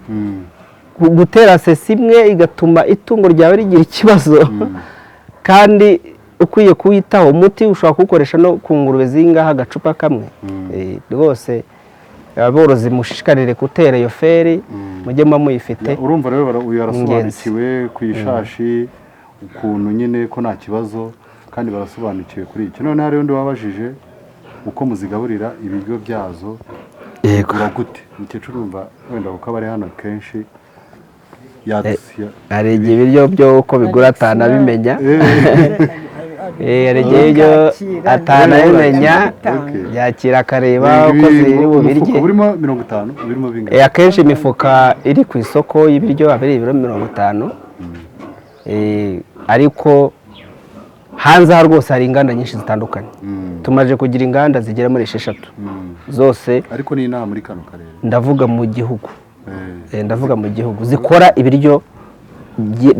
Gutera sese imwe igatuma itungo ryawe rigira ikibazo, kandi ukwiye kuwitaho. Umuti ushobora kuwukoresha no ku ngurube zingaha agacupa kamwe. Rwose aborozi mushishikarire gutera iyo feri, mujye muyifite. Urumva rero barasobanukiwe ku ishashi ukuntu nyine ko nta kibazo, kandi barasobanukiwe kuri icyo. None hari undi wabajije uko muzigaburira ibiryo byazo bigura gute. Umukecuru urumva wenda kuko aba ari hano kenshi hari igihe ibiryo byo uko bigura atanabimenya. Hari igihe ibyo atanabimenya, yakira akareba uko ziri bubirye. Burimo 50, burimo bingahe? Akenshi imifuka iri ku isoko y'ibiryo aba ari ibiro 50. Ariko hanze aha rwose hari inganda nyinshi zitandukanye. Tumaze kugira inganda zigera muri 6 zose. Ariko ni inama muri kano karere, ndavuga mu gihugu. Ndavuga mu gihugu zikora ibiryo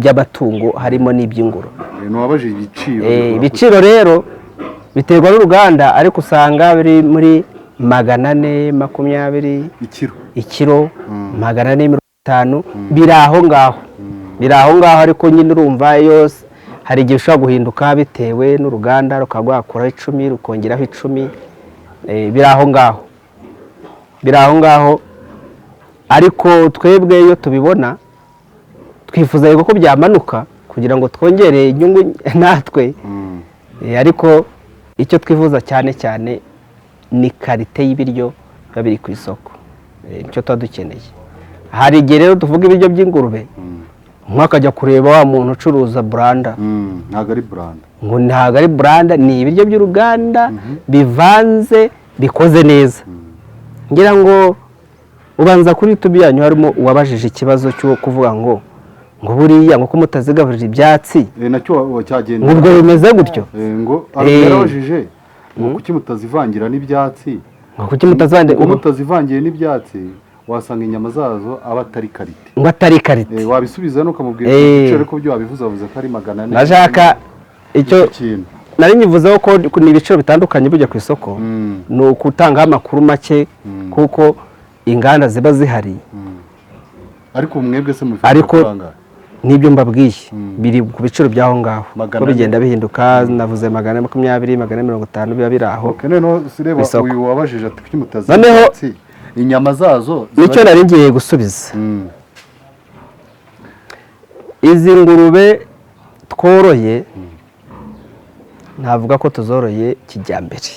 by'abatungo harimo n'iby'ingurube. Nwabaje ibiciro. Ibiciro rero biterwa n'uruganda, ariko usanga biri muri 420 ikiro, 450 biri aho ngaho. Ariko nyine urumva yose hari igihe ushobora guhinduka bitewe n'uruganda, rukagwakura 10 rukongeraho 10. Biri aho ngaho. Ariko twebwe iyo tubibona twifuza ko byamanuka kugira ngo twongere inyungu natwe. Ariko icyo twifuza cyane cyane ni karite y'ibiryo biri ku isoko. Icyo tuba dukeneye. Hari igihe rero tuvuga ibiryo by'ingurube, mwakajya kureba wa muntu ucuruza buranda. Ntabwo ari buranda. Ngo ntabwo ari buranda, ni ibiryo by'uruganda bivanze bikoze neza. Ngira ngo ubanza kuri YouTube yanyu harimo uwabajije ikibazo cyo kuvuga ngo buriya ngo ko mutazigaburira ibyatsi nacyo cyagenda ubwo bimeze gutyo. Ngo yarabajije ngo kuki mutazivangira n'ibyatsi, ngo kuki mutazivangira n'ibyatsi wasanga inyama zazo aba atari karite, ngo atari karite. wabisubiza n'ukamubwira igiciro ariko byo wabivuze avuze ko ari 400. nashaka icyo nari nyivuzeho ko ni ibiciro bitandukanye bijya ku isoko, ni ukutangaho amakuru make kuko inganda ziba zihari, ariko mwebwe se mufite amafaranga n'ibyo mbabwiye biri ku biciro by'aho ngaho ko bigenda bihinduka. navuze 120, 150 biba biri aho. noneho sireba uyu wabajije ati kuki mutazi inyama zazo, nicyo nari ngiye gusubiza. izi ngurube tworoye navuga ko tuzoroye kijyambere,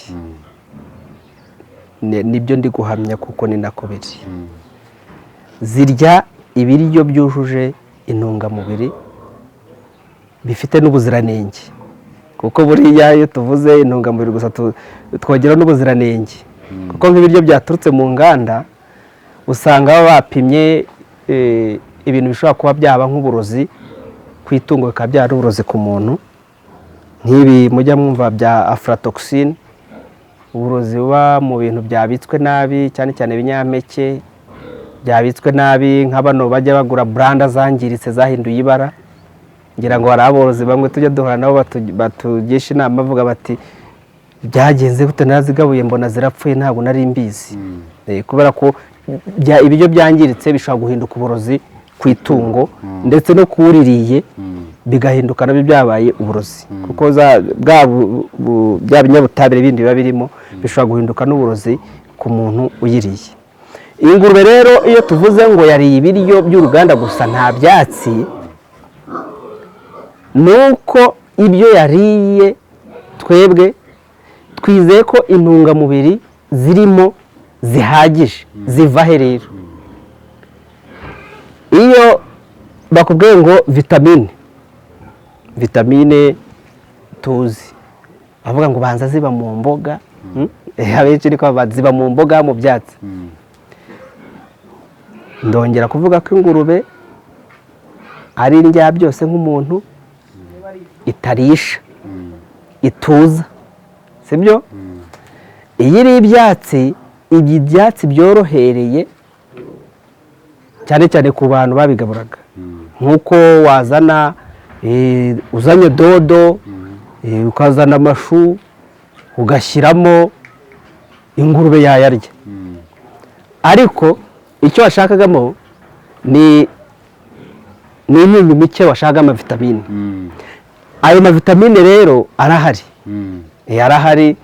nibyo ndi guhamya kuko ni nako biri. zirya ibiryo byujuje intungamubiri bifite n'ubuziranenge, kuko buriya iyo tuvuze intungamubiri gusa twongera n'ubuziranenge, kuko nk'ibiryo byaturutse mu nganda usanga baba bapimye ibintu bishobora kuba byaba nk'uburozi ku itungo, bikaba byaba uburozi ku muntu, nk'ibi mujya mwumva bya aflatoxin, uburozi buba mu bintu byabitswe nabi, cyane cyane ibinyampeke byabitswe nabi, nka bano bajya bagura branda zangiritse zahinduye ibara. ngira ngo hari aborozi bamwe tujya duhura nabo batugisha inama bavuga bati byagenze gute narazigabuye mbona zirapfuye ntabwo nari mbizi. kubera ko ibiryo byangiritse bishobora guhinduka uburozi ku itungo, ndetse no kuwuririye bigahinduka nabyo byabaye uburozi, kuko bya binyabutabire bindi biba birimo bishobora guhinduka n'uburozi ku muntu uyiriye. iyi ngurube rero iyo tuvuze ngo yariye ibiryo by'uruganda gusa nta byatsi, nuko ibyo yariye twebwe twizeye ko intungamubiri zirimo zihagije. ziva he rero? iyo bakubwiye ngo vitamine tuzi bavuga ngo banza ziba mu mboga, abenshi ariko ziba mu mboga, mu byatsi. ndongera kuvuga ko ingurube ari indya byose nk'umuntu, itarisha, ituza, sibyo? iyo iri ibyatsi, ibi byatsi byorohereye cyane cyane ku bantu babigaburaga, nk'uko wazana uzanye dodo, ukazana amashu ugashyiramo, ingurube yayarya. ariko icyo washakagamo ni imyunyu mike, washakagamo vitamine. ayo mavitamine rero arahari, arahari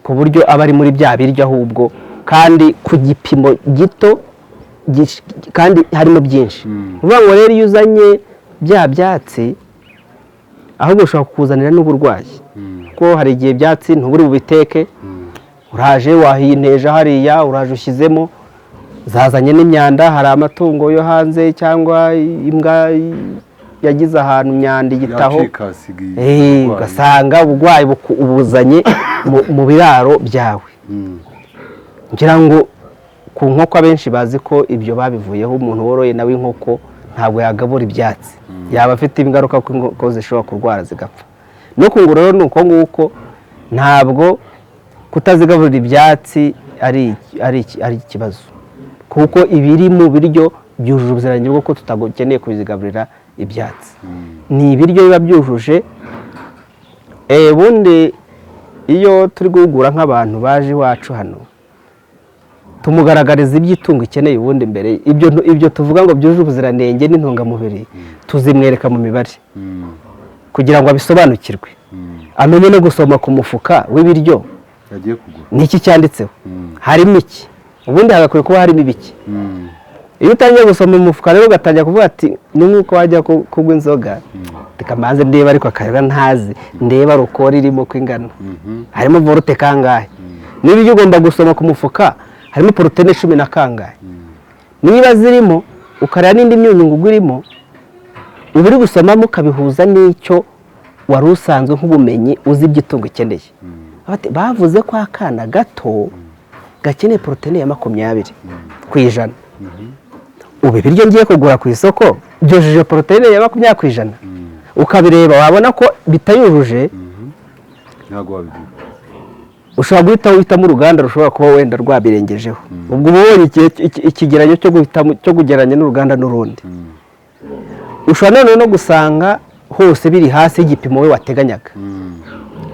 ku buryo aba ari muri bya biryo, ahubwo kandi ku gipimo gito kandi harimo byinshi. uvuga ngo rero iyo uzanye bya byatsi ahubwo ushobora kukuzanira n'uburwayi, kuko hari igihe ibyatsi ntuburi bubiteke, uraje wahinteje hariya, uraje ushyizemo, zazanye n'imyanda. hari amatungo yo hanze cyangwa imbwa yagize ahantu imyanda igitaho, ugasanga uburwayi ubuzanye mu biraro byawe. ngira ngo ku nkoko abenshi bazi ko ibyo babivuyeho. umuntu woroye nawe inkoko ntabwo yagabura ibyatsi, yaba afite ingaruka ko inkoko zishobora kurwara zigapfa. no ku ngurube rero ni uko nguko, ntabwo kutazigaburira ibyatsi ari ikibazo, kuko ibiri mu biryo byujuje ubuziranenge bwo ko tutakeneye kubizigaburira ibyatsi. ni ibiryo biba byujuje. ubundi iyo turi guhugura nk'abantu baje iwacu hano, tumugaragariza iby'itungo ikeneye. ubundi mbere ibyo tuvuga ngo byujuje ubuziranenge n'intungamubiri, tuzimwereka mu mibare kugira ngo abisobanukirwe, amenye no gusoma ku mufuka w'ibiryo niki cyanditseho, harimo iki. ubundi hagakwiye kuba harimo ibiki. iyo utangiye gusoma umufuka rero ugatangira kuvuga ati ni nk'uko wajya kugwa inzoga, tukamaze ndeba ariko akareba ntazi, ndeba rukora irimo ko ingana, harimo vorute kangahe. n'ibyo ugomba gusoma ku mufuka harimo poroteyine 10 na kangahe. niba zirimo ukareba n'indi myunyungugu irimo, uba uri gusomamo ukabihuza n'icyo wari usanzwe nk'ubumenyi uzi iby'itungo ikeneye. bavuze ko akana gato gakeneye poroteyine ya 20%. ubu ibiryo ngiye kugura ku isoko byujuje poroteyine ya 20%, ukabireba wabona ko bitayujuje, ushobora guhita uhitamo uruganda rushobora kuba wenda rwabirengejeho ubwo uba ubonye ikigereranyo cyo kugereranya n'uruganda n'urundi ushobora noneho no gusanga hose biri hasi y'igipimo we wateganyaga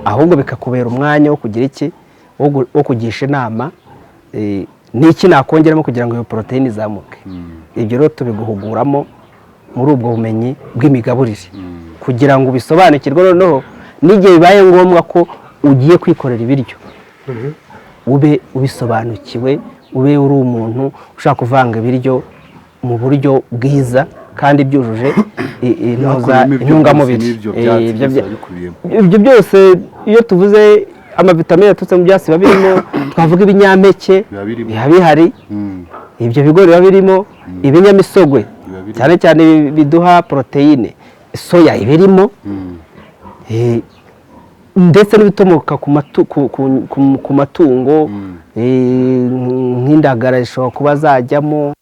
ahubwo bikakubera umwanya wo kugira iki wo kugisha inama n'iki nakongeramo kugira ngo iyo poroteyine izamuke ibyo rero tubiguhuguramo muri ubwo bumenyi bw'imigaburire kugira ngo ubisobanukirwe noneho n'igihe bibaye ngombwa ko ugiye kwikorera ibiryo ube ubisobanukiwe ube uri umuntu ushaka kuvanga ibiryo mu buryo bwiza kandi byujuje intungamubiri ibyo byose iyo tuvuze amavitamine yaturutse mu byatsi biba birimo twavuga ibinyampeke biba bihari ibyo bigori biba birimo ibinyamisogwe cyane cyane biduha poroteyine soya iba irimo ndetse n'ibikomoka ku matungo nk'indagara zishobora kuba zajyamo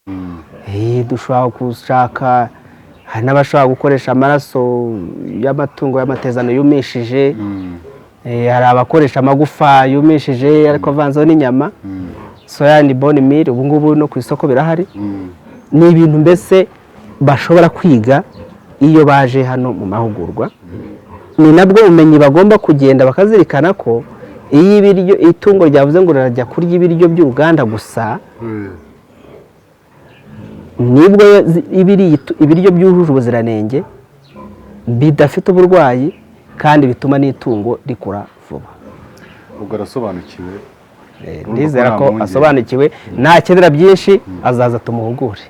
dushobora gushaka hari n'abashobora gukoresha amaraso y'amatungo y'amatezano yumishije hari abakoresha amagufa yumishije ariko avanzeho n'inyama soya ni bone miri ubu ngubu no ku isoko birahari ni ibintu mbese bashobora kwiga iyo baje hano mu mahugurwa ni nabwo ubumenyi bagomba kugenda bakazirikana ko iyo itungo ryavuze ngo rirajya kurya ibiryo by'uruganda gusa nibwo ibiryo byujuje ubuziranenge bidafite uburwayi kandi bituma n'itungo rikura vuba ubwo arasobanukiwe ndizera ko asobanukiwe nakenera byinshi azaza tumuhugure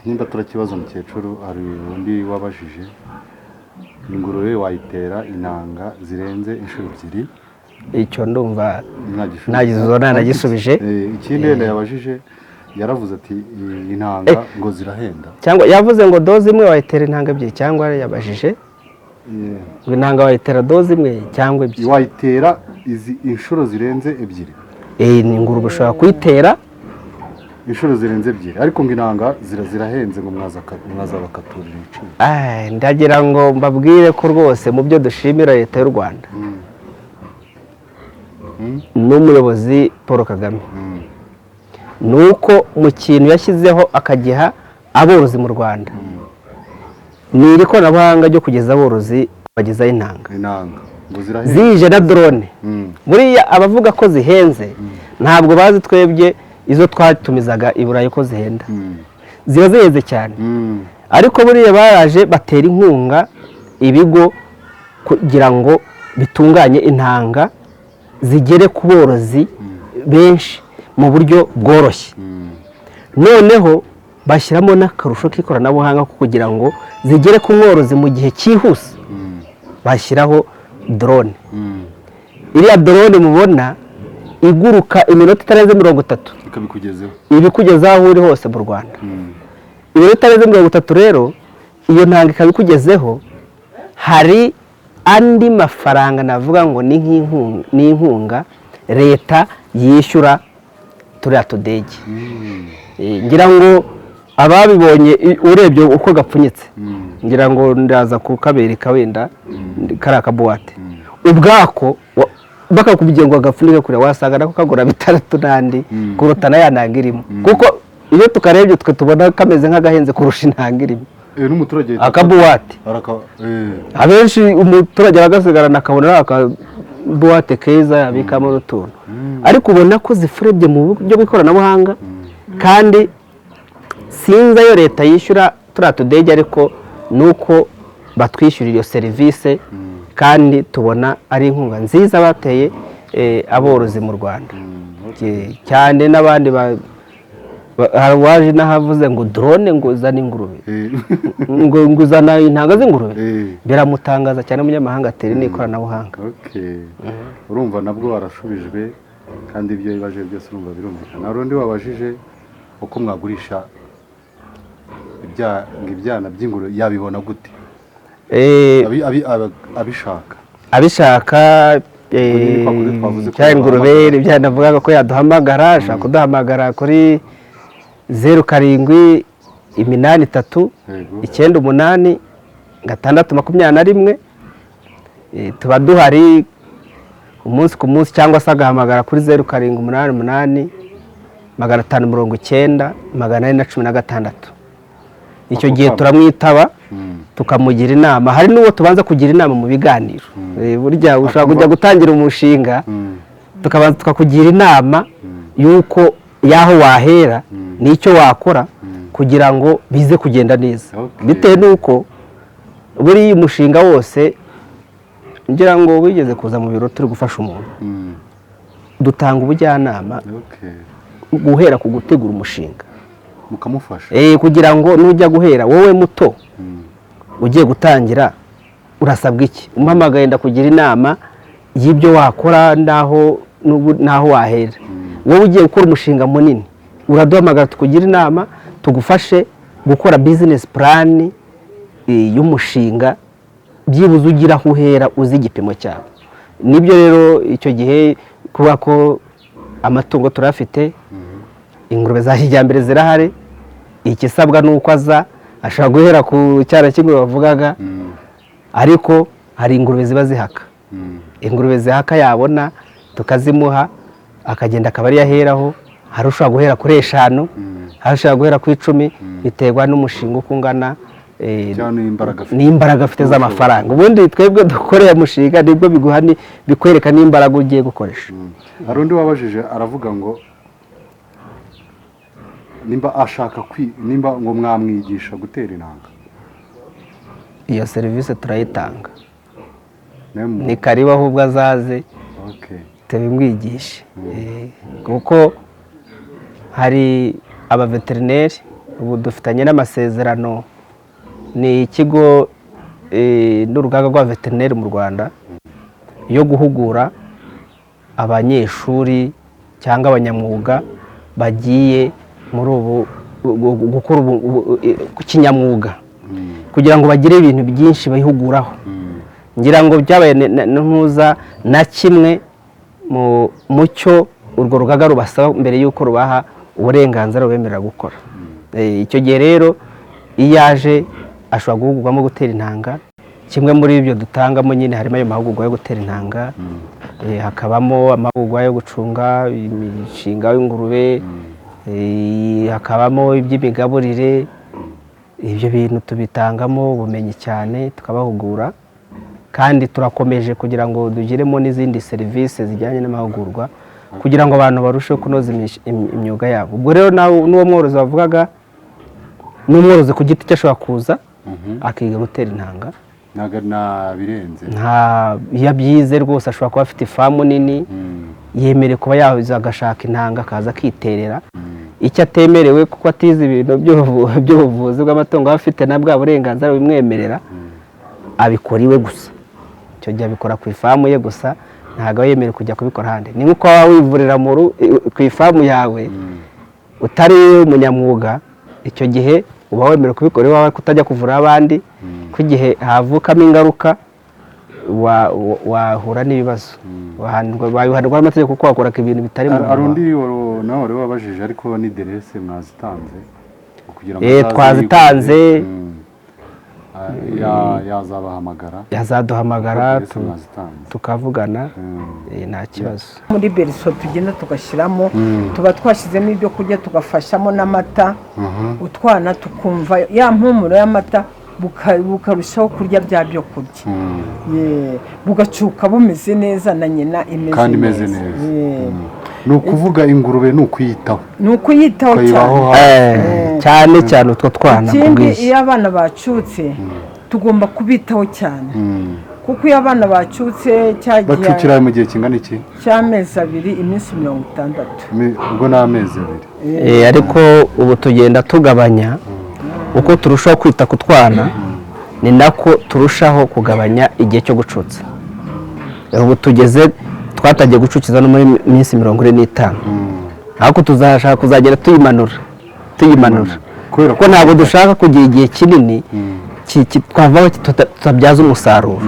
nimba turakibazo mukecuru hari undi wabajije ingurube wayitera intanga zirenze inshuro ebyiri icyo ndumva nagize nagisubije ikindi wenda yabajije yaravuze ati intanga ngo zirahenda cyangwa yavuze ngo doze imwe wayitera intanga ebyiri cyangwa yabajije ngo intanga wayitera doze imwe cyangwa ebyiri wayitera inshuro zirenze ebyiri ni ingurube ushobora kuyitera inshuro zirenze ebyiri ariko ngo intanga zirahenze ngo mwaza bakaturira ibiciro ndagira ngo mbabwire ko rwose mu byo dushimira leta y'u Rwanda n'umuyobozi Paul Kagame ni uko mu kintu yashyizeho akagiha aborozi mu Rwanda ni iri koranabuhanga ryo kugeza aborozi bagezaho intanga zije na drone buriya abavuga ko zihenze ntabwo bazi twebwe izo twatumizaga i Burayi ko zihenda ziba zihenze cyane ariko buriya baraje batera inkunga ibigo kugira ngo bitunganye intanga zigere ku borozi benshi mu buryo bworoshye noneho bashyiramo n'akarusho k'ikoranabuhanga kugira ngo zigere ku mworozi mu gihe cyihuse bashyiraho drone iriya drone mubona iguruka iminota itarenze 30 ibikugezaho aho uri hose mu Rwanda iminota itarenze 30 rero iyo ntanga ikabikugezeho hari andi mafaranga navuga ngo ni inkunga leta yishyura turiya tudege ngira ngo ababibonye urebye uko gapfunyitse ngira ngo ndaza kukabereka wenda kari akabuwate ubwako bakakubwiye ngo agapfunike kure wasanga nako kagura 6 n'andi kuruta na ya ntanga irimo kuko iyo tukarebye twe tubona kameze nk'agahenze kurusha intanga irimo n'umuturage akabuwate abenshi umuturage aragasigarana akabona akabuwate keza yabikamo n'utuntu ariko ubona ko zifurebye mu buryo bw'ikoranabuhanga kandi sinzi ayo leta yishyura turiya tudege ariko ni uko batwishyurira iyo serivisi kandi tubona ari inkunga nziza bateye aborozi mu Rwanda cyane n'abandi hari uwaje n'ahavuze ngo drone ngo uzane ingurube ngo uzana intanga z'ingurube biramutangaza cyane umunyamahanga atera n'ikoranabuhanga urumva nabwo warashubijwe kandi ibyo bibaje byose urumva birumvikana hari undi wabajije uko mwagurisha ibyana by'ingurube yabibona gute abishaka cyangwa ingurube ibyana avuga ko yaduhamagara ashaka kuduhamagara kuri 07 83 98 621 tuba duhari umunsi ku munsi, cyangwa se agahamagara kuri 0788 590 416. icyo gihe turamwitaba tukamugira inama. Hari n'uwo tubanza kugira inama mu biganiro, burya ushobora kujya gutangira umushinga tukabanza tukakugira inama y'uko yaho wahera n'icyo wakora kugira ngo bize kugenda neza. Bitewe n'uko buri umushinga wose, ngira ngo wigeze kuza mu biro turi gufasha umuntu, dutanga ubujyanama guhera ku gutegura umushinga, mukamufasha kugira ngo nujya guhera wowe muto ugiye gutangira urasabwa iki, umpamagaye ndakugira inama y'ibyo wakora naho wahera. Wowe ugiye gukora umushinga munini uraduhamagara tukugira inama tugufashe gukora business plan y'umushinga, byibuze ugira aho uhera uzi igipimo cyawe. Nibyo rero icyo gihe kuba ko amatungo turafite, ingurube za kijyambere zirahari, ikisabwa nuko aza ashobora guhera ku cyara cy'ingurube bavugaga, ariko hari ingurube ziba zihaka. Ingurube zihaka yabona tukazimuha akagenda akaba ari yaheraho. Hari ushobora guhera kuri 5, hari ushobora guhera ku 10, biterwa n'umushinga uko ungana n'imbaraga afite z'amafaranga. Ubundi twebwe dukoreye umushinga nibwo bikwereka n'imbaraga ugiye gukoresha. Hari undi wabajije aravuga ngo nimba ashaka nimba ngo mwamwigisha gutera intanga. Iyo serivisi turayitanga, ni karibu ahubwo azaze tubimwigishe. Kuko hari abaveterineri ubu dufitanye n'amasezerano, ni ikigo n'urugaga rwa veterineri mu Rwanda yo guhugura abanyeshuri cyangwa abanyamwuga bagiye muri ubu gukora kinyamwuga, kugira ngo bagire ibintu byinshi bayihuguraho. Ngira ngo byabaye ntuza na kimwe mu cyo urwo rugaga rubasaba mbere y'uko rubaha uburenganzira bubemerera gukora. Icyo gihe rero iyo yaje ashobora guhugurwamo gutera intanga. Kimwe muri ibyo dutangamo nyine harimo ayo mahugurwa yo gutera intanga, hakabamo amahugurwa yo gucunga imishinga y'ingurube, hakabamo iby'imigaburire. Ibyo bintu tubitangamo ubumenyi cyane, tukabahugura, kandi turakomeje kugira ngo dugiremo n'izindi serivisi zijyanye n'amahugurwa kugira ngo abantu barusheho kunoza imyuga yabo. Ubwo rero n'uwo mworozi bavugaga, n'umworozi ku giti cye ashobora kuza akiga gutera intanga. Birenze yabyize rwose, ashobora kuba afite ifamu nini, yemerewe kuba yaza agashaka intanga akaza akiterera. Icyo atemerewe kuko atize ibintu by'ubuvuzi bw'amatungo, aba afite na bwa burenganzira bimwemerera, abikora iwe gusa. Icyo gihe abikora ku ifamu ye gusa, ntabwo aba yemerewe kujya kubikora ahandi. Ni nk'uko waba wivurira ku ifamu yawe utari umunyamwuga, icyo gihe uba wemerewe kubikora iwawe, kutajya kuvura abandi, ko igihe havukamo ingaruka wahura n'ibibazo, wabihanirwa n'amategeko kuko wakoraga ibintu bitari mu Hari undi nawe wari wabajije, ariko ni derese mwazitanze kugira ngo twazitanze, yazaduhamagara tukavugana, nta kibazo. Muri Beriso tugenda tugashyiramo, tuba twashyizemo ibyo kurya, tugafashamo n'amata, utwana tukumva ya mpumuro y'amata, bukarushaho kurya bya byo kurya, bugacuka bumeze neza, na nyina imeze neza. Ni ukuvuga ingurube ni ukuyitaho cyane cyane utwo twana. Ikindi, iyo abana bacutse tugomba kubitaho cyane, kuko iyo abana bacutse bacukira mu gihe kingana iki? cy'amezi 2, iminsi 60. Ubwo ni amezi 2. Ariko ubu tugenda tugabanya, uko turushaho kwita ku twana ni nako turushaho kugabanya igihe cyo gucutsa. Ubu twatagiye gucukiza no muri minsi 45, ariko tuzashaka kuzagera tuyimanura, kuko ntabwo dushaka kugira igihe kinini twavaho tutabyaza umusaruro.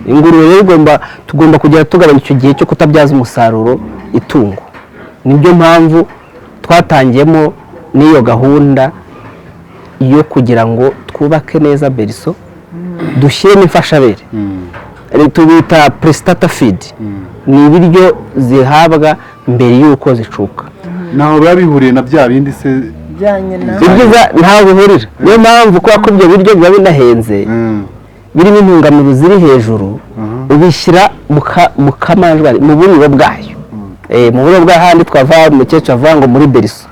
Ingurube rero tugomba kugera tugabanya icyo gihe cyo kutabyaza umusaruro itungo. Nibyo mpamvu twatangiyemo n'iyo gahunda yo kugira ngo twubake neza Beriso, dushyiremo imfashabere. tubita prestata feed, ni ibiryo zihabwa mbere y'uko zicuka. naho biba bihuriye na bya bindi se bijyanye na ibyiza ntaho bihurira, niyo mpamvu kubera ko ibyo biryo biba binahenze birimo intungamubiri ziri hejuru, ubishyira mu kamanjwari mu buriro bwayo, mu buriro bw'ahandi twava umukecuru avuga ngo muri beriso,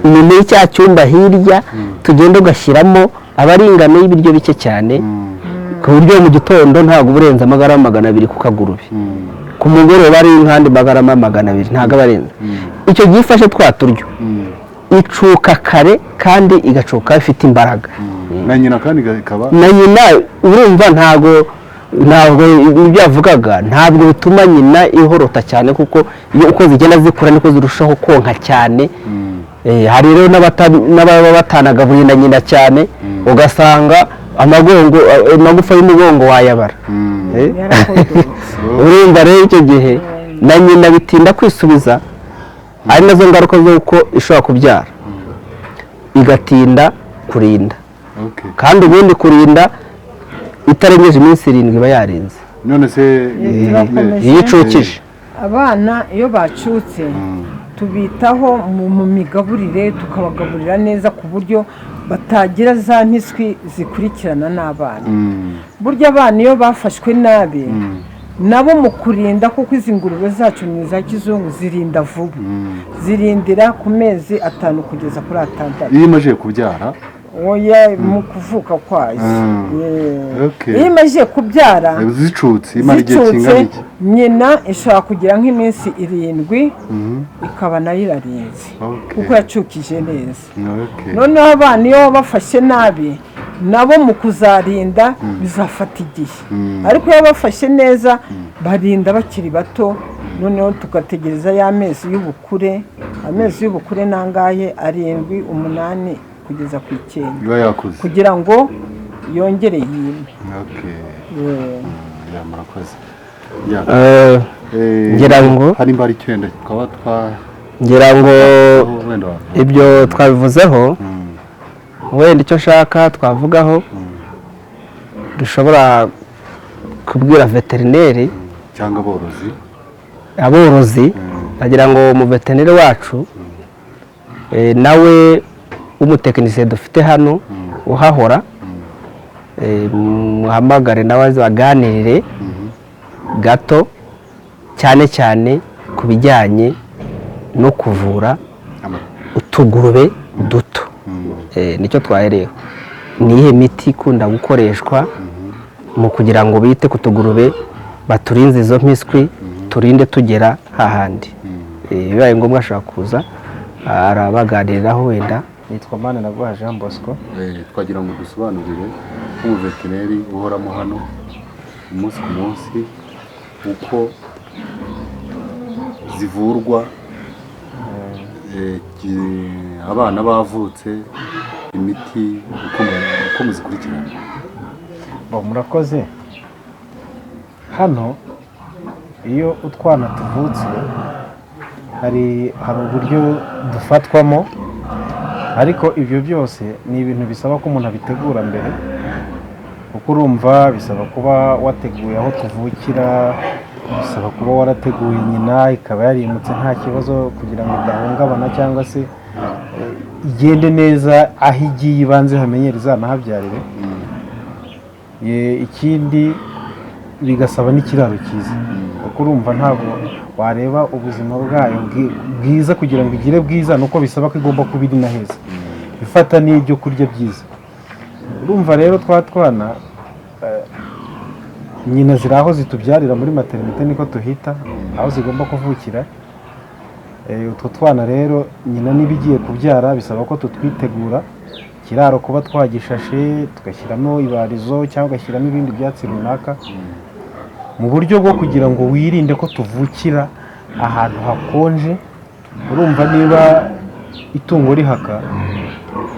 inyuma y'icya cyumba hirya tugenda ugashyiramo abaringano y'ibiryo bike cyane, ku buryo mu gitondo ntabwo uburenza amagarama 200 ku kagurube, ku mugoroba ari nkandi magarama 200 ntabwo abarenza. Icyo gifashe twa turyo icuka kare kandi igacuka ifite imbaraga, na nyina kandi ikaba na nyina urumva ntabwo ibyo yavugaga ntabwo bituma nyina ihorota cyane, kuko iyo uko zigenda zikura niko zirushaho konka cyane. Hari rero n'ababa batanagaburiye na nyina cyane, ugasanga amagufa y'umugongo wayabara. Urumva rero icyo gihe na nyina bitinda kwisubiza, ari nazo ngaruka z'uko ishobora kubyara igatinda kurinda, kandi ubundi kurinda itarengeje iminsi 7 iba yarinze. none se iyo icukije abana iyo bacutse tubitaho mu migaburire, tukabagaburira neza ku buryo batagira za mpiswi zikurikirana n'abana. Burya abana iyo bafashwe nabi nabo mu kurinda, kuko izi ngurube zacu ni za kizungu zirinda vuba, zirindira ku mezi 5 kugeza kuri 6. iyo imaze kubyara oya mu kuvuka kwayo iyo imaze kubyara zicutse imara igihe kingana iki? nyina ishobora kugira nk'iminsi 7 ikaba nayo irarinze kuko yacukije neza. Noneho abana iyo bafashe nabi nabo mu kuzarinda bizafata igihe, ariko iyo bafashe neza barinda bakiri bato. Noneho tugategereza y'amezi y'ubukure, amezi y'ubukure nangaye 7, 8 kugeza ku 9 kugira ngo yongere yime. Murakoze. ngira ngo hari mbari cyenda twaba ngira ngo ibyo twabivuzeho, wenda icyo shaka twavugaho dushobora kubwira veterineri cyangwa aborozi, nagira ngo mu veterineri wacu nawe umutekinisiye dufite hano uhahora, muhamagare nawe azaganirire gato cyane cyane ku bijyanye no kuvura utugurube duto. Nicyo twahereyeho, niyihe miti ikunda gukoreshwa mu kugira ngo bite ku tugurube baturinze izo mpiswi, turinde tugera hahandi. Bibaye ngombwa ashobora kuza arabaganiriraho. Wenda nitwa Maniraguha Jean Bosco. Twagira ngo dusobanurire nk'umuveterineri uhoramo hano umunsi ku munsi uko zivurwa, abana bavutse, imiti uko muzikurikirana. Murakoze. Hano iyo utwana tuvutse hari uburyo dufatwamo, ariko ibyo byose ni ibintu bisaba ko umuntu abitegura mbere, kuko urumva bisaba kuba wateguye aho tuvukira, bisaba kuba warateguye nyina ikaba yarimutse nta kibazo kugira ngo idahungabana cyangwa se igende neza, aho igiye ibanze hamenyere izanahabyarire. Ikindi bigasaba n'ikiraro cyiza, kuko urumva ntabwo wareba ubuzima bwayo bwiza kugira ngo igire bwiza, nuko bisaba ko igomba kuba iri na heza, ifata n'ibyo kurya byiza. Urumva rero twana nyina ziri aho zitubyarira muri maternité, niko tuhita aho zigomba kuvukira. Utwo twana rero nyina niba igiye kubyara bisaba ko tutwitegura, ikiraro kuba twagishashe, tugashyiramo ibarizo cyangwa ugashyiramo ibindi byatsi runaka, mu buryo bwo kugira ngo wirinde ko tuvukira ahantu hakonje. Urumva niba itungo rihaka,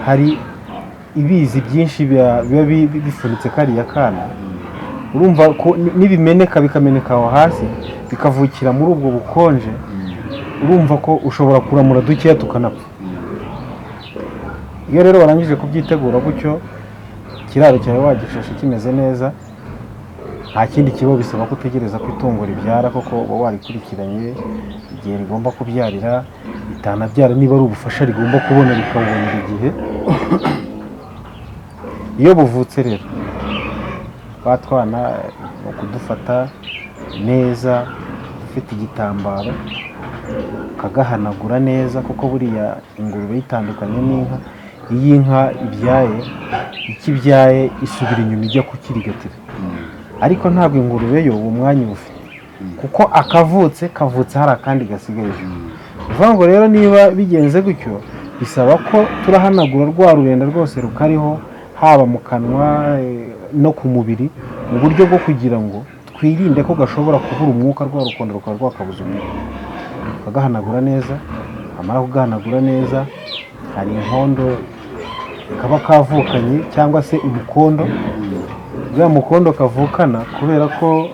hari ibizi byinshi biba bifunitse kariya kana, urumva ko nibimeneka bikameneka aho hasi bikavukira muri ubwo bukonje, urumva ko ushobora kuramura dukeya tukanapfa. Iyo rero warangije kubyitegura gutyo, ikiraro cyawe wagishashe kimeze neza, nta kindi kibazo, bisaba ko utegereza ko itungo ribyara koko uba warikurikiranye igihe rigomba kubyarira, ritanabyara niba ari ubufasha rigomba kubona rikabubonera igihe. Iyo buvutse rero twa twana ni ukudufata neza, ufite igitambaro ukagahanagura neza, kuko buriya ingurube yitandukanye n'inka. Iyo inka ibyaye, icyo ibyaye isubira inyuma ijya kukirigatira, ariko ntabwo ingurube yo uwo mwanya ufite, kuko akavutse kavutse hari akandi gasigaye. Bivuga ngo rero niba bigenze gutyo, bisaba ko turahanagura rwa rurenda rwose rukariho, haba mu kanwa no ku mubiri, mu buryo bwo kugira ngo twirinde ko gashobora kubura umwuka, rwa rukondo rukaba rwakabuza umwuka. Ukagahanagura neza, amara kugahanagura neza, hari inkondo kaba kavukanye cyangwa se umukondo. Uriya mukondo kavukana, kubera ko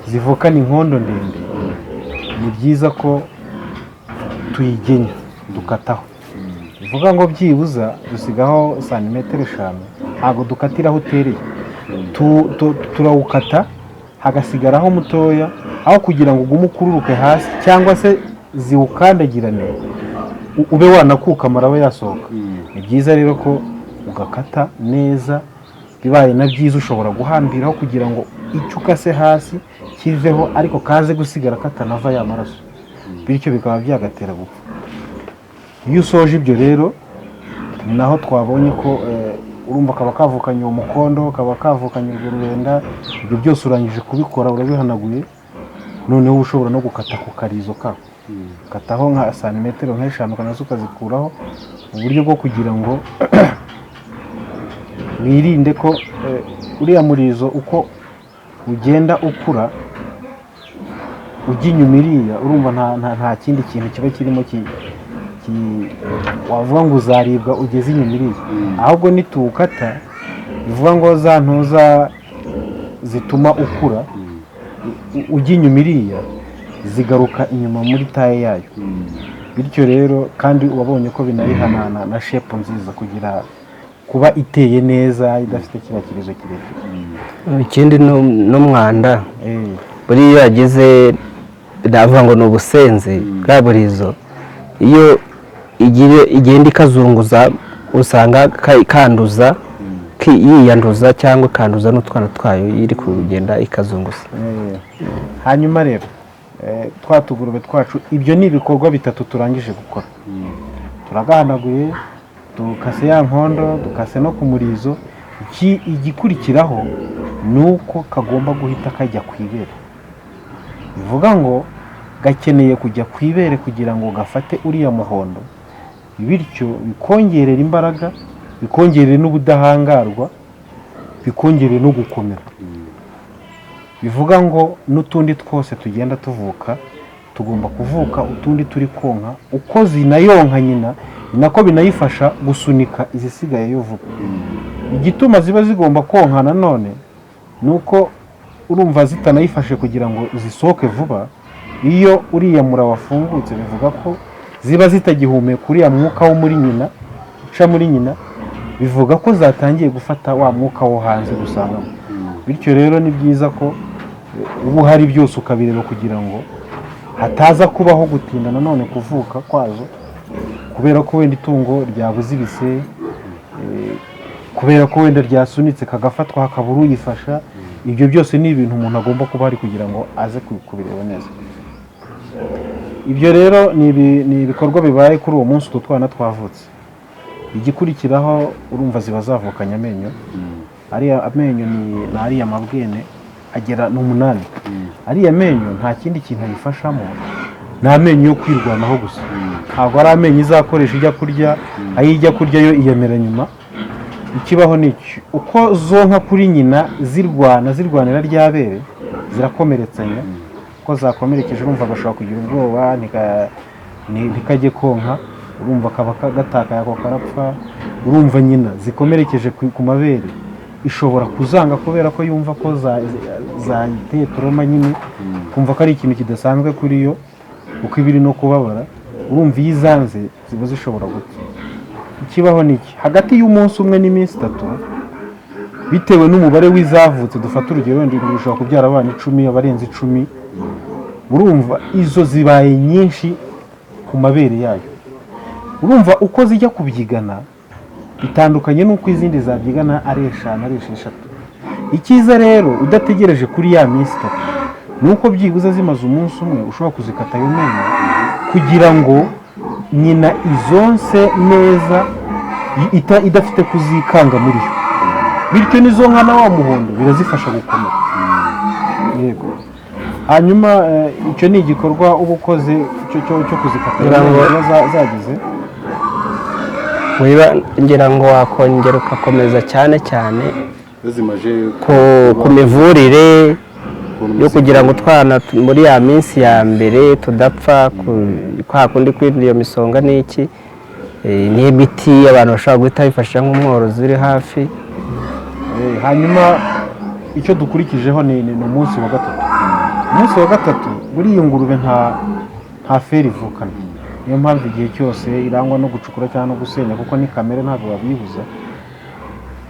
zivukana inkondo ndende, ni byiza ko tuyigenya dukataho. Bivuga ngo byibuza dusigaho santimetero 5, ntabwo dukatira aho utereye, turawukata hagasigaraho mutoya, aho kugira ngo ugume ukururuke hasi cyangwa se ziwukandagirane ube wanakuka amara yasohoka. Ni byiza rero ko ugakata neza, bibaye na byiza ushobora guhambiraho kugira ngo icyo ukase hasi kiveho, ariko kaze gusigara katanava ya maraso, bityo bikaba byagatera gupfa. Iyo usoje ibyo rero, naho twabonye ko urumva kaba kavukanye uwo mukondo, kaba kavukanye urwo rurenda, ibyo byose urangije kubikora, urabihanaguye, noneho ushobora no gukata ku karizo kako, kataho nka santimetero 5 ukanazo ukazikuraho, mu buryo bwo kugira ngo wirinde ko uriya murizo uko ugenda ukura ujya inyuma iriya, urumva nta kindi kintu kiba kirimo wavuga ngo uzaribwa ugeze inyuma iriya, ahubwo nituwukata bivuga ngo za ntuza zituma ukura ujya inyuma iriya zigaruka inyuma muri taye yayo. Bityo rero kandi wabonye ko binayihanana na shepu nziza, kugira kuba iteye neza idafite kirakirizo kirekire. Ikindi n'umwanda buriya yageze, ndavuga ngo ni ubusenzi bwa burizo, iyo igenda ikazunguza usanga ikanduza, yiyanduza cyangwa ikanduza n'utwana twayo iri kugenda ikazunguza. Hanyuma rero twa tugurube twacu, ibyo ni ibikorwa bitatu turangije gukora. Turagahanaguye, dukase ya nkondo, dukase no ku murizo. Igikurikiraho ni uko kagomba guhita kajya ku ibere. Bivuga ngo gakeneye kujya ku ibere kugira ngo gafate uriya muhondo, bityo bikongerera imbaraga, bikongerera n'ubudahangarwa, bikongerera no gukomera. Bivuga ngo n'utundi twose tugenda tuvuka, tugomba kuvuka utundi turi konka, uko zinayonka nyina nako binayifasha gusunika izisigaye y'uvuka. Igituma ziba zigomba konka nanone nuko urumva zitanayifashe kugira ngo zisohoke vuba. Iyo uriya mura wafungutse, bivuga ko ziba zitagihumeka uriya mwuka wo muri nyina, uca muri nyina, bivuga ko zatangiye gufata wa mwuka wo hanze dusangamo. Bityo rero ni byiza ko ubu hari byose ukabireba kugira ngo hataza kubaho gutinda nanone kuvuka kwazo, kubera ko wenda itungo ryabuze ibise, kubera ko wenda ryasunitse kagafatwa hakabura uyifasha. Ibyo byose ni ibintu umuntu agomba kuba ari kugira ngo aze kubireba neza. Ibyo rero ni ibikorwa bibaye kuri uwo munsi utwo twana twavutse. Igikurikiraho urumva ziba zavukanye amenyo. Ariya amenyo ni ariya mabwene agera n'8. Ariya amenyo nta kindi kintu ayifashamo, ni amenyo yo kwirwanaho gusa. Ntabwo ari amenyo izakoresha ijya kurya, ayijya kurya yo iyemera nyuma. Ikibaho ni iki, uko zonka kuri nyina zirwanira ryabere, zirakomeretsanya. Uko zakomerekeje urumva gashobora kugira ubwoba, ntikajye konka, urumva kaba gatakaye ako karapfa. Urumva nyina zikomerekeje ku mabere ishobora kuzanga, kubera ko yumva ko zayiteye turoma nyine, kumva ko ari ikintu kidasanzwe kuri yo, uko ibiri no kubabara. Urumva iyo izanze ziba zishobora gupfa. Ikibaho ni iki, hagati y'umunsi umwe n'iminsi 3 bitewe n'umubare w'izavutse. Dufata urugero wenda ingurube ishobora kubyara abana 10, abarenze 10, urumva izo zibaye nyinshi ku mabere yayo. Urumva uko zijya kubyigana bitandukanye n'uko izindi zabyigana ari 5 ari 6. Icyiza rero udategereje kuri ya minsi 3 nuko byibuze zimaze umunsi umwe ushobora kuzikata ayo menyo kugira ngo nyina izonse neza idafite kuzikanga muri yo, bityo nizo nka na wa muhondo birazifasha gukomera. Yego, hanyuma icyo ni igikorwa uba ukoze cyo kuzikata zagize. ngira ngo wakongera ugakomeza cyane zimaje ku mivurire yo kugira ngo utwana muri ya minsi ya mbere tudapfa kwa kundi kwirinda iyo misonga n'iki, n'imiti abantu bashobora guhita bifashisha nk'umworozi uri hafi. Hanyuma icyo dukurikijeho ni umunsi wa 3. Umunsi wa 3 buri iyo ngurube nta feri ivukana. Niyo mpamvu igihe cyose irangwa no gucukura cyangwa no gusenya, kuko ni kamere ntabwo babibuza.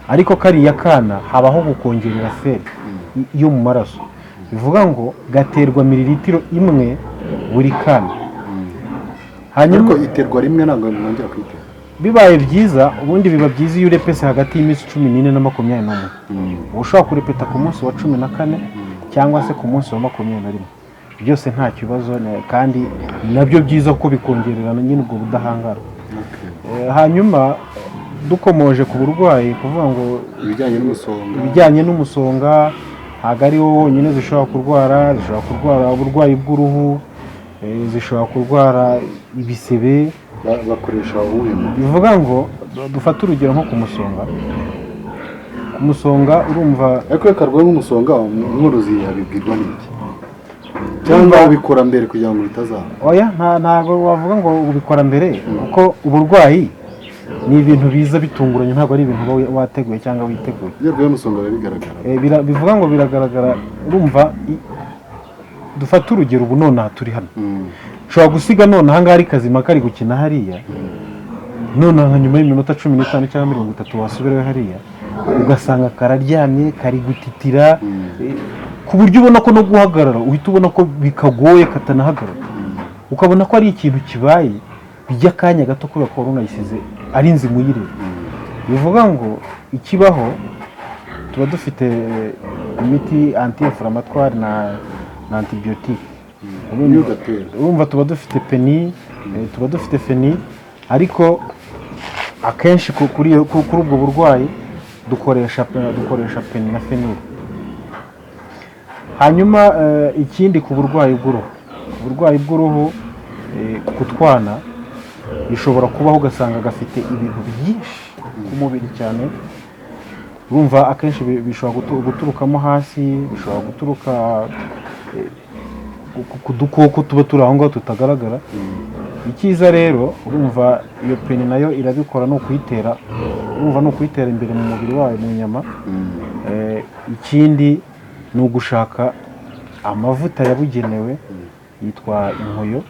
Ariko kariya kana habaho gukongerera feri yo mu maraso, bivuga ngo gaterwa mililitiro 1 buri kana. Hanyuma iterwa rimwe ntabwo mwongera kwitera. Bibaye byiza, ubundi biba byiza iyo urepese hagati y'iminsi 14 na 21. Ushobora kurepeta ku munsi wa 14 cyangwa se ku munsi wa 21. Byose nta kibazo, kandi nabyo byiza ko bikongererana nyine ubwo budahangarwa. Hanyuma dukomoje ku burwayi, kuvuga ngo ibijyanye n'umusonga ntabwo ari wo wonyine zishobora kurwara uburwayi bw'uruhu, zishobora kurwara ibisebe. Bakoresha ubuhemu. Bivuga ngo dufate urugero nko ku musonga urumva ariko karwaye nk'umusonga umworozi yabibwirwa n'iki, cyangwa ubikora mbere kugira ngo bitazaba? Oya, ntabwo wavuga ngo ubikora mbere, kuko uburwayi ni ibintu biza bitunguranye, ntabwo ari ibintu wateguye cyangwa witeguye. Iyo rwaye umusonga bigaragara, bivuga ngo biragaragara. Urumva dufate urugero, ubu nonaha turi hano, ushobora gusiga nonaha ngaho ari kazima kari gukina hariya, nonaha nyuma y'iminota 15 cyangwa 30 wasubirayo hariya ugasanga kararyamye kari gutitira, ku buryo ubona ko no guhagarara uhita ubona ko bikagoye katanahagarara, ukabona ko ari ikintu kibaye bijya kanya gato kubera ko runayisize ari nzimu yireba. Bivuga ngo ikibaho tuba dufite imiti anti-inflammatoire na antibiotique. Urumva tuba dufite peni, tuba dufite feni, ariko akenshi kuri ubwo burwayi dukoresha peni na fenil. Hanyuma ikindi ku burwayi bw'uruhu, ku twana bishobora kubaho ugasanga gafite ibintu byinshi ku mubiri cyane. Urumva akenshi bishobora guturukamo hasi, bishobora guturuka ku dukoko tuba turi aho ngaho tutagaragara. Icyiza rero, urumva iyo peni nayo irabikora, no kuyitera imbere mu mubiri wayo, mu nyama. Ikindi ni ugushaka amavuta yabugenewe yitwa inkoyo,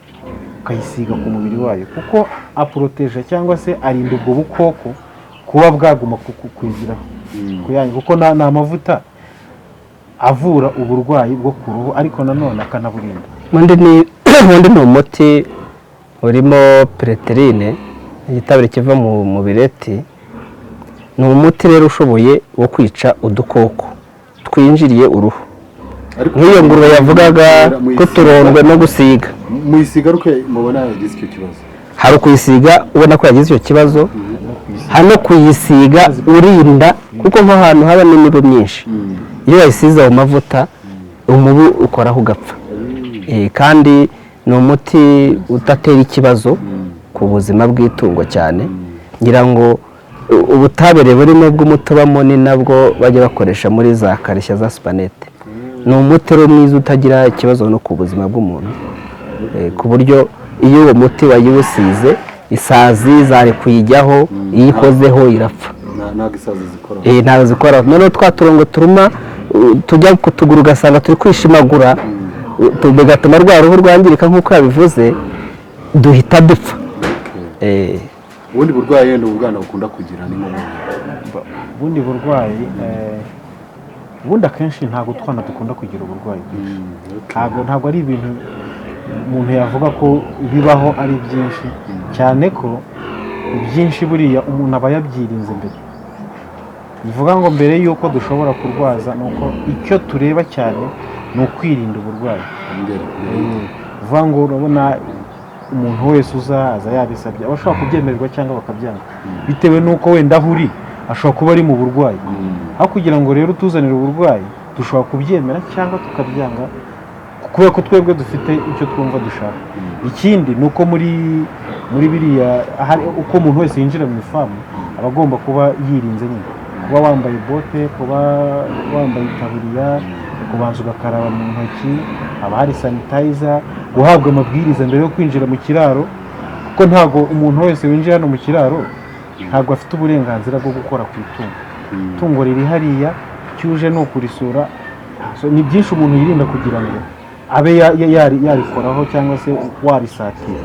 ukayisiga ku mubiri wayo, kuko aporoteje cyangwa se arinda ubwo bukoko kuba bwaguma kwigiraho kuyanyu, kuko ni amavuta avura uburwayi bwo ku ruhu, ariko nanone akanaburinda. Undi ni umuti urimo preterine, igitabire kiva mu bireti. Ni umuti rero ushoboye wo kwica udukoko twinjiriye uruhu, nk'iyo ngurube yavugaga ko turondwe no gusiga. Muyisiga ruke mubona yagize icyo kibazo? Hari ukuyisiga ubona ko yagize icyo kibazo, hano kuyisiga urinda, kuko nk'ahantu haba n'imibu myinshi, iyo wayisize ayo mavuta umubu ukoraho ugapfa. Kandi ni umuti udatera ikibazo ku buzima bw'itungo cyane. Ngira ngo ubutabire burimo bw'umuti ubamo ni nabwo bajya bakoresha muri za karishya za supanete. Ni umuti rero mwiza utagira ikibazo no ku buzima bw'umuntu, ku buryo iyo uwo muti wayiwusize isazi zari kuyijyaho, iyo ikozeho irapfa. Ntabwo zikora. Noneho twa turongo turuma tujya kutugura ugasanga turi kwishimagura, bigatuma rwa ruhu rwangirika nk'uko yabivuze, duhita dupfa. Ubundi burwayi yenda ubwana bukunda kugira ni mu ubundi burwayi ubundi akenshi ntabwo utwana dukunda kugira uburwayi bwinshi, ntabwo ari ibintu umuntu yavuga ko bibaho ari byinshi, cyane ko ibyinshi buriya umuntu aba yabyirinze mbere. bivuga ngo mbere y'uko dushobora kurwaza ni uko icyo tureba cyane ni ukwirinda uburwayi. bivuga ngo urabona umuntu wese uzaza yabisabye aba ashobora kubyemererwa cyangwa bakabyanga bitewe n'uko wenda aho uri ashobora kuba ari mu burwayi. aho kugira ngo rero utuzanire uburwayi dushobora kubyemera cyangwa tukabyanga kubera ko twebwe dufite icyo twumva dushaka. ikindi ni uko muri biriya uko umuntu wese yinjira mu ifamu aba agomba kuba yirinze nyine, kuba wambaye bote, kuba wambaye itaburiya, kubanza ugakaraba mu ntoki, haba hari sanitayiza, guhabwa amabwiriza mbere yo kwinjira mu kiraro, kuko ntabwo umuntu wese winjira hano mu kiraro ntabwo afite uburenganzira bwo gukora ku itungo. itungo riri hariya, cyuje ni ukurisura. ni byinshi umuntu yirinda kugira ngo abe yarikoraho cyangwa se warisatira,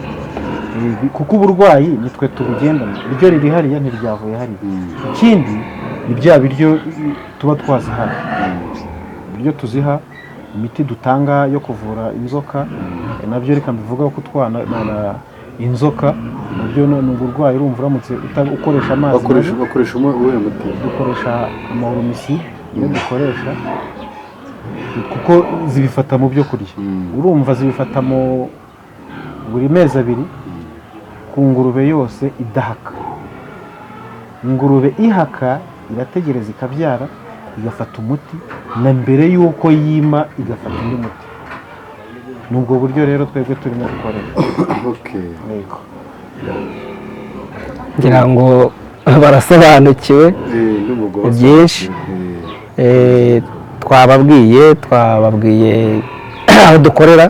kuko uburwayi nitwe tubugendana. iryo riri hariya ntiryavuye hariya. ikindi ni bya biryo tuba twazihaye, ibiryo tuziha, imiti dutanga yo kuvura inzoka, nabyo reka mbivuga ko utwana inzoka nabyo ni uburwayi. urumva uramutse ukoresha amazi, bakoresha uwuhe muti? dukoresha amahoromisi iyo dukoresha, kuko zibifata mu byo kurya. urumva zibifata mu buri mezi abiri ku ngurube yose idahaka. ingurube ihaka irategereza ikabyara igafata umuti, na mbere y'uko yima igafata undi muti. ni ubwo buryo rero twebwe turimo gukorera. ngira ngo barasobanukiwe byinshi. twababwiye aho dukorera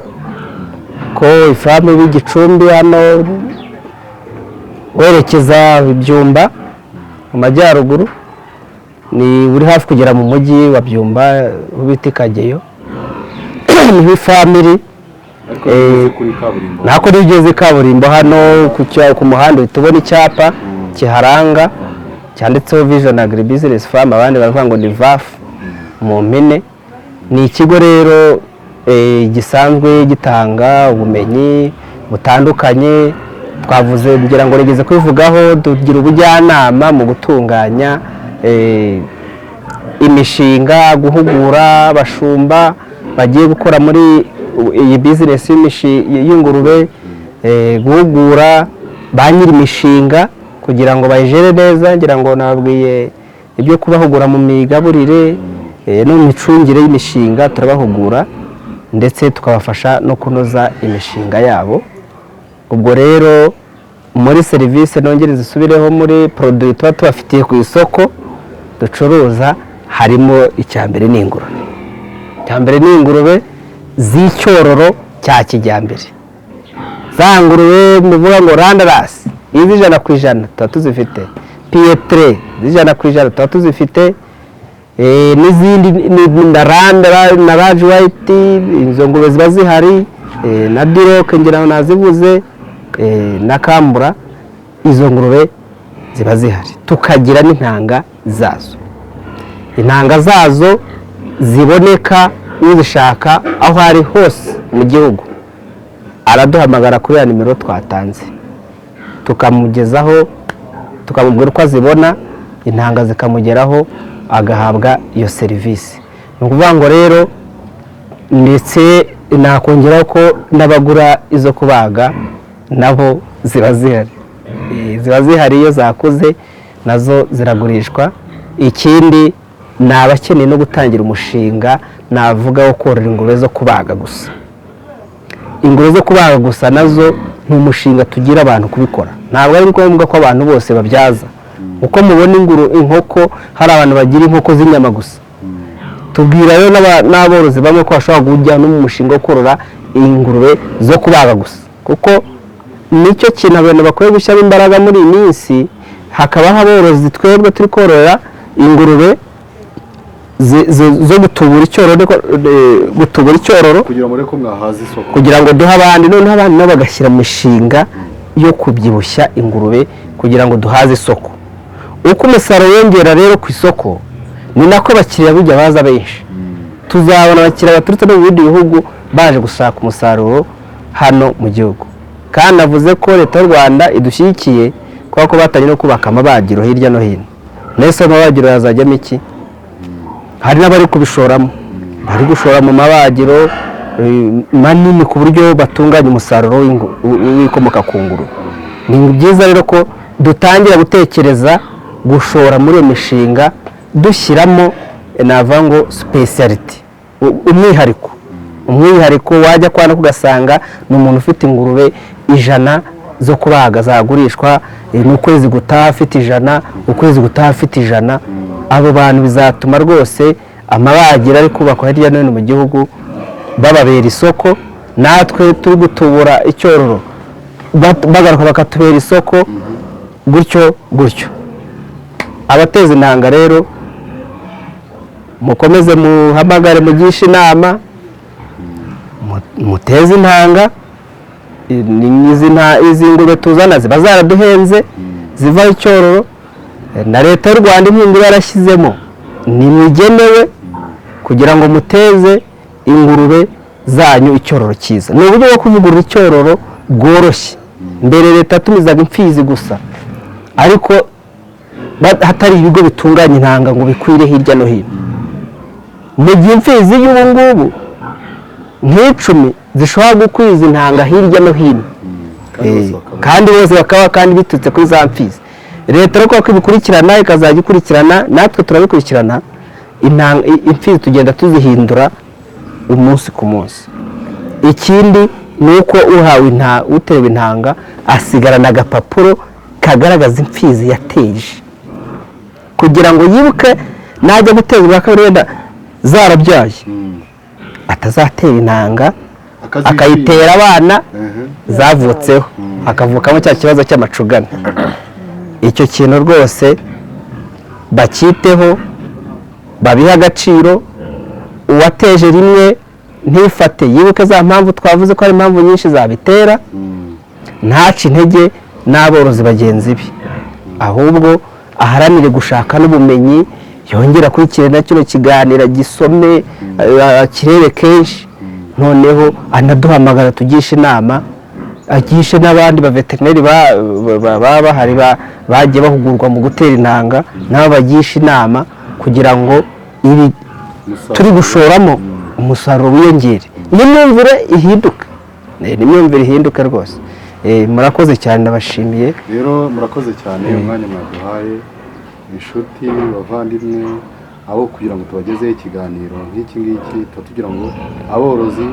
ko ifamu y'Igicumbi hano werekeza Byumba mu majyaruguru, ni uri hafi kugera mu mujyi wa Byumba aho bita i Kageyo. niho ifamu iri. nako nigeze kaburimbo hano ku muhanda uhita ubona icyapa kiharanga cyanditseho Vision Agri Business Farm, abandi baravuga ngo ni VAF mu mpine. ni ikigo rero gisanzwe gitanga ubumenyi butandukanye. twavuze kugira ngo nigeze kwivugaho, tugira ubujyanama mu gutunganya imishinga, guhugura abashumba bagiye gukora muri iyi business y'ingurube, guhugura ba nyiri imishinga kugira ngo bayijere neza. ngira ngo nababwiye ibyo kubahugura mu migaburire no mu micungire y'imishinga, turabahugura ndetse tukabafasha no kunoza imishinga yabo. ubwo rero muri serivisi nongere zisubireho, muri produit tuba tubafitiye ku isoko ducuruza, harimo icyambere n'ingurube. icyambere n'ingurube z'icyororo cya kijyambere, za ngurube muvuga ngo randarasi iz'ijana ku ijana tuba tuzifite, piyetre z'ijana% tuba tuzifite, n'izindi na randara na raji wayiti, izo ngurube ziba zihari, na diroke ngira ngo nazivuze, na kambura. izo ngurube ziba zihari. tukagira n'intanga zazo. intanga zazo ziboneka uzishaka aho ari hose mu gihugu araduhamagara kuri ya nimero twatanze, tukamugezaho, tukamubwira uko azibona, intanga zikamugeraho, agahabwa iyo serivisi. ni ukuvuga ngo rero, ndetse nakongeraho ko n'abagura izo kubaga nabo ziba zihari. ziba zihari iyo zakuze nazo ziragurishwa. ikindi ni abakeneye no gutangira umushinga navuga wo korora ingurube zo kubaga gusa. ingurube zo kubaga gusa nazo ni umushinga tugira abantu kubikora. ntabwo ari ngombwa ko abantu bose babyaza. uko mubona inkoko, hari abantu bagira inkoko z'inyama gusa. tubwira rero n'aborozi bamwe ko bashobora kujya no mu mushinga wo korora ingurube zo kubaga gusa, kuko nicyo kintu abantu bakwiye gushyiramo imbaraga muri iyi minsi. hakabaho aborozi twebwe turi korora ingurube zo gutubura icyororo kugira ngo duhe abandi, noneho abandi nabo bagashyira mu mishinga yo kubyibushya ingurube kugira ngo duhaze isoko. uko umusaruro wiyongera rero ku isoko ni nako abakiriya bujya baza benshi. Tuzabona abakiriya baturutse no mu bindi bihugu baje gushaka umusaruro hano mu gihugu, kandi avuze ko leta y'u Rwanda idushyigikiye kubera ko batangiye no kubaka amabagiro hirya no hino. Nese amabagiro yazajyamo iki? Hari n'abari kubishoramo, bari gushora mu mabagiro manini ku buryo batunganya umusaruro w'ibikomoka ku ngurube. Ni byiza rero ko dutangira gutekereza gushora muri iyo mishinga dushyiramo navuga ngo speciality, umwihariko wajya kwana kugasanga ni umuntu ufite ingurube 100 zo kubaga zagurishwa, n'ukwezi gutaha afite 100, ukwezi gutaha afite 100. Abo bantu bizatuma rwose amabagiro ari kubakwa hirya no hino mu gihugu bababera isoko, natwe turi gutubura icyororo bagaruka bakatubera isoko, gutyo gutyo. Abateza intanga rero mukomeze muhamagare mugisha inama, muteze intanga. Izi ngurube tuzana ziba zaraduhenze ziva icyororo, na leta y'u Rwanda inkunga yarashyizemo nimigenewe kugira ngo muteze ingurube zanyu icyororo cyiza. Ni uburyo bwo kuvugurura icyororo bworoshye. Mbere leta tumizaga imfizi gusa, ariko hatari ibigo bitunganya intanga ngo bikwire hirya no hino. Mu gihe imfizi y'ubu ngubu nk'icumi zishobora gukwiza intanga hirya no hino, kandi bose bakaba kandi bitutse kuri za mfizi. Leta rero ko ibikurikirana ikazajya ikurikirana, natwe turabikurikirana. Imfizi tugenda tuzihindura umunsi ku munsi. Ikindi ni uko utewe intanga asigarana agapapuro kagaragaza imfizi yateje, kugira ngo yibuke najya guteza ubwa kabiri wenda zarabyaye atazatera intanga akayitera abana zavutseho akavukamo cya kibazo cy'amacugane. Icyo kintu rwose bacyiteho, babiha agaciro. Uwateje rimwe ntifate, yibuke za mpamvu twavuze ko ari impamvu nyinshi zabitera. Ntaci intege n'aborozi bagenzi be, ahubwo aharanire gushaka n'ubumenyi, yongera kurikira na kino kiganiro gisome kirebe kenshi, noneho anaduhamagara tugisha inama, agishe n'abandi baveterineri baba bahari bagiye bahugurwa mu gutera intanga, nabo bagisha inama kugira ngo ibi turi gushoramo umusaruro wiyongere, n'imyumvire ihinduke rwose. Murakoze cyane, ndabashimiye. Rero murakoze cyane umwanya mwaduhaye, inshuti bavandimwe abo, kugira ngo tubagezeho ikiganiro nk'iki ngiki, tugira ngo aborozi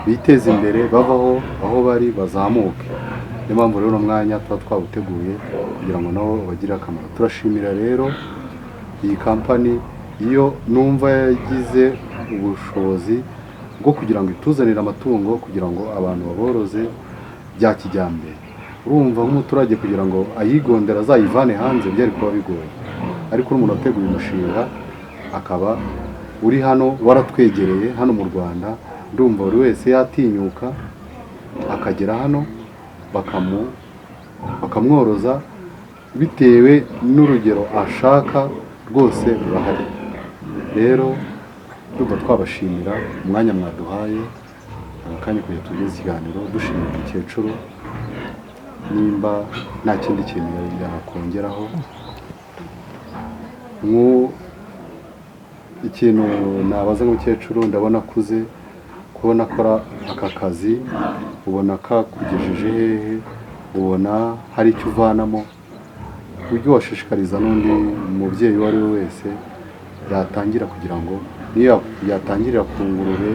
biteze imbere, bavaho aho bari bazamuke. Niyo mpamvu rero umwanya tuba twawuteguye kugira ngo nabo bagire akamaro. Turashimira rero iyi kampani, iyo numva yagize ubushobozi bwo kugira ngo ituzanire amatungo kugira ngo abantu baboroze bya kijyambere. Urumva nk'umuturage kugira ngo ayigondera azayivane hanze byari kuba bigoye, ariko umuntu ateguye umushinga akaba uri hano waratwegereye hano mu Rwanda, ndumva buri wese yatinyuka akagera hano bakamworoza bitewe n'urugero ashaka, rwose rurahari. Rero ndumva twabashimira umwanya mwaduhaye, akanya kugira tugeze ikiganiro, dushimira umukecuru. Nimba nta kindi kintu yakongeraho, ikintu nabaza nk'umukecuru, ndabona akuze, kubona akora aka kazi, ubona kakugejeje hehe, ubona hari icyo uvanamo, uburyo washishikariza n'undi mubyeyi uwo ari we wese yatangira, kugira ngo niyo yatangirira ku ngurube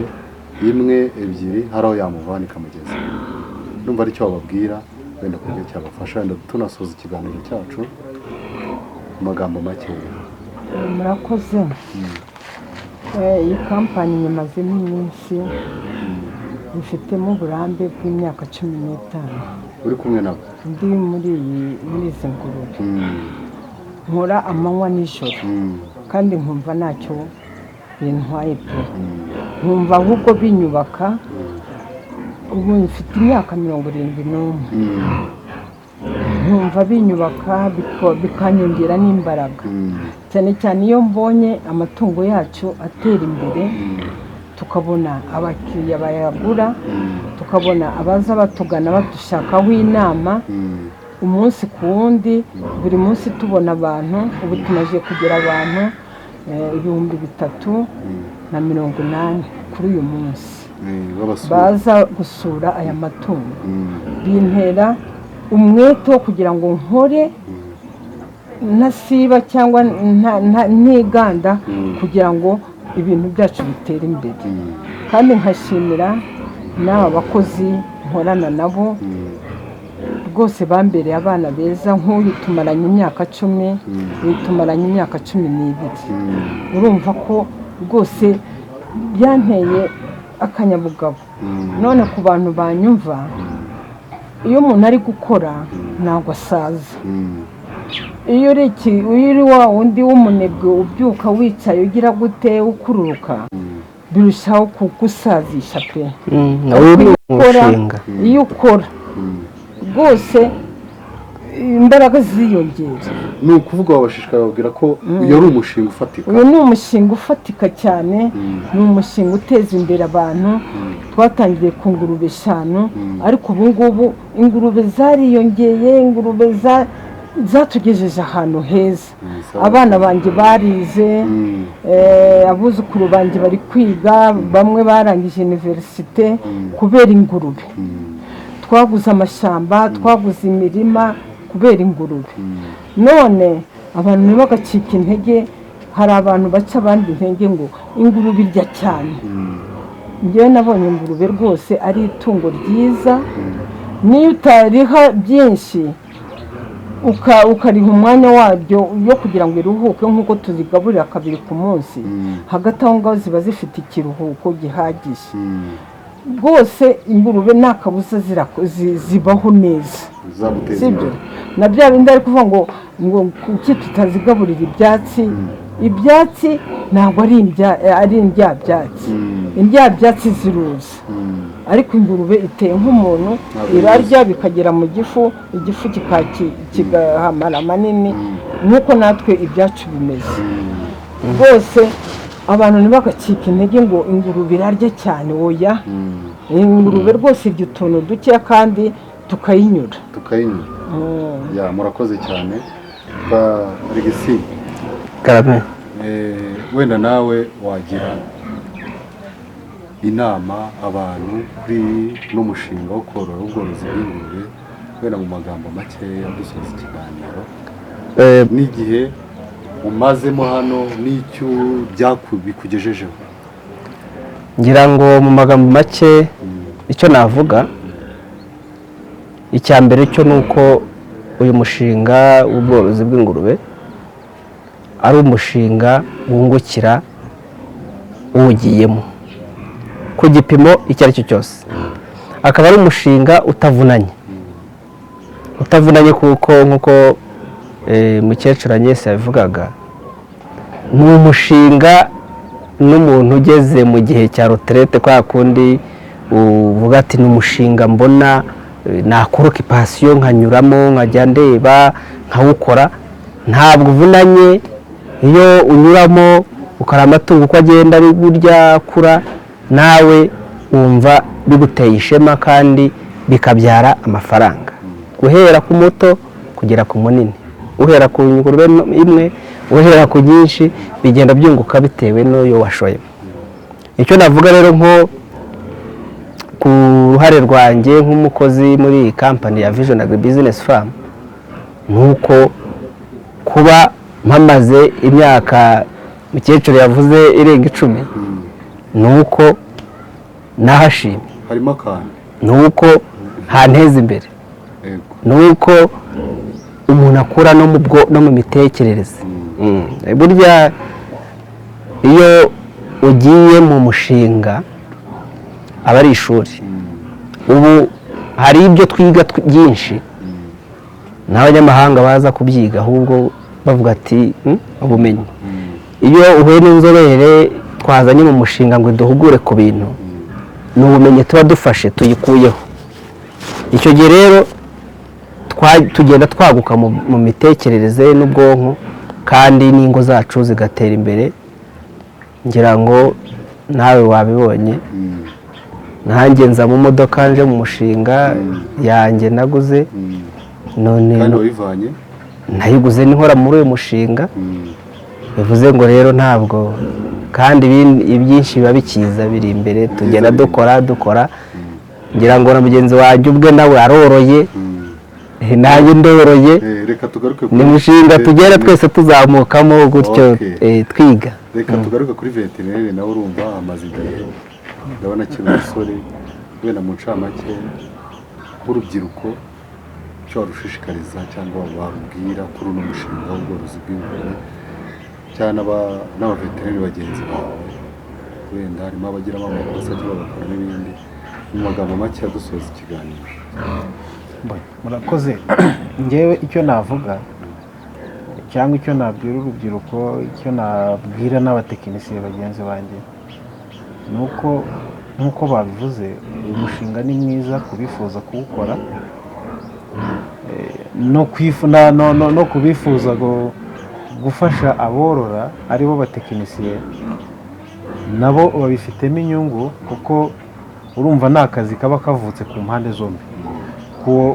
1, 2 hari aho yamuvana ikamugeza. Numva ari cyo bababwira, wenda kugira cyabafasha, wenda tunasoza ikiganiro cyacu mu magambo make. Murakoze. Iyi kampani nyamazemo iminsi, ifitemo uburambe bw'imyaka 15. Uri kumwe nabo? Ndi muri izi ngurube, nkora amanywa n'ijoro, kandi nkumva ntacyo bintwaye pe, nkumva ahubwo binyubaka. Ubu mfite imyaka 71, nkumva binyubaka bikanyongera n'imbaraga, cyane cyane iyo mbonye amatungo yacu atera imbere, tukabona abakiriya bayagura, tukabona abaza batugana badushakaho inama umunsi ku wundi, buri munsi tubona abantu. Ubu tumaze kugira abantu 380 kuri uyu munsi baza gusura aya matungo. Bintera umwete wo kugira ngo nkore ntasiba cyangwa ntiganda kugira ngo ibintu byacu bitere imbere. Kandi nkashimira n'aba bakozi nkorana nabo, rwose bambereye abana beza. Nk'uyu tumaranye imyaka 10, uyu tumaranye imyaka 12. Urumva ko rwose byanteye akanyabugabo. None ku bantu banyumva, iyo umuntu ari gukora ntabwo asaza. Iyo uri wa wundi w'umunebwe ubyuka wicaye ugira gute ukururuka, birushaho kugusazisha pe. Iyo ukora rwose imbaraga ziyongera. Ni ukuvuga wabashishikariza babwira ko uyu ari umushinga ufatika. Uyu ni umushinga ufatika cyane, ni umushinga uteza imbere abantu. Twatangiye ku ngurube 5, ariko ubu ngubu ingurube zariyongeye, ingurube zatugejeje ahantu heza. Abana banjye barize, abuzukuru banjye bari kwiga, bamwe barangije universite kubera ingurube. Twaguze amashyamba, twaguze imirima kubera ingurube. None abantu ntibagacika intege. Hari abantu baca abandi intege ngo ingurube irya cyane. Njyewe nabonye ingurube rwose ari itungo ryiza, niyo utariha byinshi ukariha umwanya waryo yo kugira ngo iruhuke, nk'uko tuzigaburira 2 ku munsi, hagati aho ngaho ziba zifite ikiruhuko gihagije. Rwose ingurube nta kabuza zibaho neza, sibyo? Na bya bindi ari kuvuga ngo kuki tutazigaburira ibyatsi. Ibyatsi ntabwo ari indyabyatsi. Indyabyatsi ziruza, ariko ingurube iteye nk'umuntu, irarya bikagera mu gifu, igifu kigahamara manini, nk'uko natwe ibyacu bimeze. Rwose abantu ntibagacika intege ngo ingurube irarya cyane. Oya, ingurube rwose irya utuntu dukeya kandi tukayinyura. Ya, murakoze cyane. Regisi, wenda nawe wagira inama abantu kuri n'umushinga wo korora ubworozi bw'ingurube, wenda mu magambo makeya dusoza ikiganiro, n'igihe umazemo hano n'icyo bikugejejeho? Ngira ngo mu magambo make icyo navuga, icya mbere cyo ni uko uyu mushinga w'ubworozi bw'ingurube ari umushinga wungukira uwugiyemo ku gipimo icyo ari cyo cyose. Akaba ari umushinga utavunanye kuko nk'uko mukecuru Agnes yabivugaga, ni umushinga n'umuntu ugeze mu gihe cya retraite, kwa kundi uvuga ati ni umushinga mbona nakora occupation nkanyuramo nkajya ndeba nkawukora, ntabwo uvunanye. Iyo unyuramo ukara amatungo uko agenda ari burya akura, nawe wumva biguteye ishema kandi bikabyara amafaranga, guhera ku muto kugera ku munini. Uhera ku ngurube imwe, uhera ku nyinshi, bigenda byunguka bitewe n'uyo washoyemo. Icyo navuga rero nko ku ruhare rwanjye nk'umukozi muri iyi kampani ya Vision Agri Business Farm, nuko kuba mpamaze imyaka mukecuru yavuze irenga 10, nuko nahashimye, harimo akantu, nuko hanteza imbere, nuko umuntu akura no mu mitekerereze. Burya iyo ugiye mu mushinga aba ari ishuri. Ubu hari ibyo twiga byinshi n'abanyamahanga baza kubyiga, ahubwo bavuga ati ubumenyi. Iyo uhuye n'inzobere twazanye mu mushinga ngo duhugure ku bintu, ni ubumenyi tuba dufashe tuyikuyeho. Icyo gihe rero tugenda twaguka mu mitekerereze n'ubwonko kandi n'ingo zacu zigatera imbere. Ngira ngo nawe wabibonye, nanjye nza mu modoka nje mu mushinga yanjye naguze, none kandi wayivanye nayiguze nkora muri uyu mushinga. Bivuze ngo rero ntabwo, kandi ibyinshi biba bikiza biri imbere, tugenda dukora. Ngira ngo na mugenzi wanjye ubwe nawe aroroye, nanjye ndoroye, ni mushinga tugenda twese tuzamukamo gutyo twiga. Reka tugaruke kuri veterineri nawe urumva amaze igihe, ndabona akiri umusore, wenda mu ncamake nk'urubyiruko icyo warushishikariza cyangwa wabwira kuri uno mushinga w'ubworozi bw'ingurube cyangwa n'abaveterineri bagenzi bawe, wenda harimo abagiramo amakosa cyangwa bagakora n'ibindi, mu magambo make adusoza ikiganiro. Murakoze. Ngewe icyo navuga cyangwa icyo nabwira urubyiruko, icyo nabwira n'abatekinisiye bagenzi banjye, ni uko nk'uko babivuze, uyu mushinga ni mwiza kubifuza kuwukora, no kubifuza gufasha aborora aribo batekinisiye, nabo babifitemo inyungu, kuko urumva ni akazi kaba kavutse ku mpande zombi.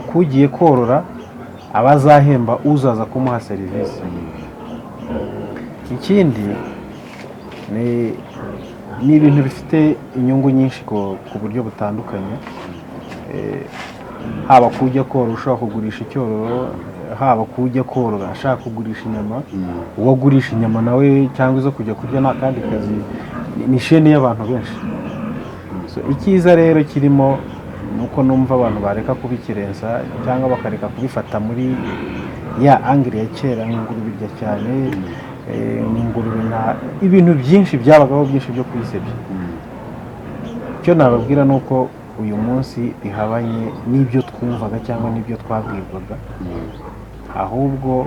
Kugiye korora aba azahemba uzaza kumuha serivisi. Ikindi ni ibintu bifite inyungu nyinshi ku buryo butandukanye, haba kujya korora ushaka kugurisha icyororo, haba kujya korora ashaka kugurisha inyama, uwagurisha inyama nawe cyangwa izo kujya kurya nta kandi kazi, ni sheni y'abantu benshi. Icyiza rero kirimo nuko numva abantu bareka kubikirenza cyangwa bakareka kubifata muri ya angire ya kera, nk'ingurube irya cyane, n'ingurube ibintu byinshi byabagaho byinshi byo kwisebya. Icyo nababwira ni uko uyu munsi bihabanye n'ibyo twumvaga cyangwa n'ibyo twabwirwaga, ahubwo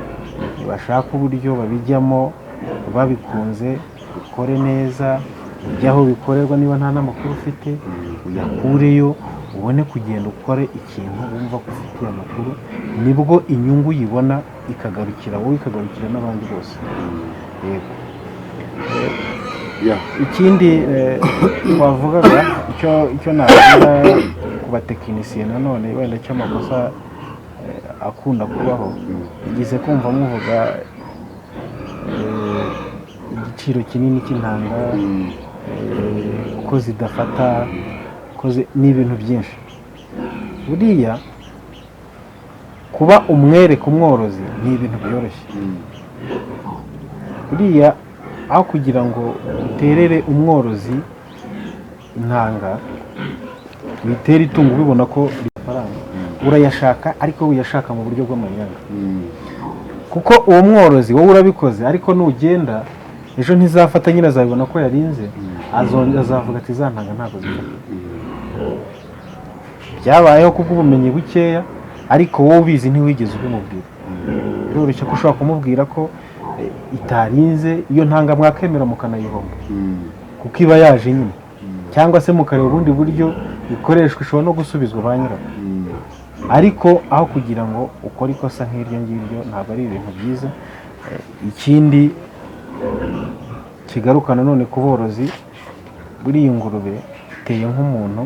bashaka uburyo babijyamo babikunze, bikore neza, ujya aho bikorerwa, niba nta n'amakuru ufite uyakureyo, ubone kugenda ukore ikintu wumva ko ufitiye amakuru, nibwo inyungu uyibona ikagarukira wowe, ikagarukira n'abandi bose. Yego. Ikindi twavugaga, icyo nabwira ku batekinisiye nanone, wenda cy'amakosa akunda kubaho, igize kumva muvuga igiciro kinini cy'intanga, ko zidafata, ni ibintu byinshi. Buriya kuba umwere ku mworozi ni ibintu byoroshye. Buriya aho kugira ngo uterere umworozi intanga, witere itungo ubibona ko rifaranga, urayashaka, ariko uyashaka mu buryo bw'amanyanga, kuko uwo mworozi wowe urabikoze, ariko nugenda ejo ntizafata, nyine azabibona ko yarinze, azavuga ati za ntanga ntabwo zifata. Byabayeho kubw'ubumenyi bukeya, ariko wowe ubizi ntiwigeze ubimubwira. Biroroshye ko ushobora kumubwira ko itarinze, iyo ntanga mwakemera mukanayihomba, kuko iba yaje nyine, cyangwa se mukareba ubundi buryo ikoreshwa, ishobora no gusubizwa ba nyirayo. Ariko aho kugira ngo ukore ikosa nk'iryo ngiryo, ntabwo ari ibintu byiza. Ikindi kigaruka nanone ku borozi, buriya ingurube iteye nk'umuntu.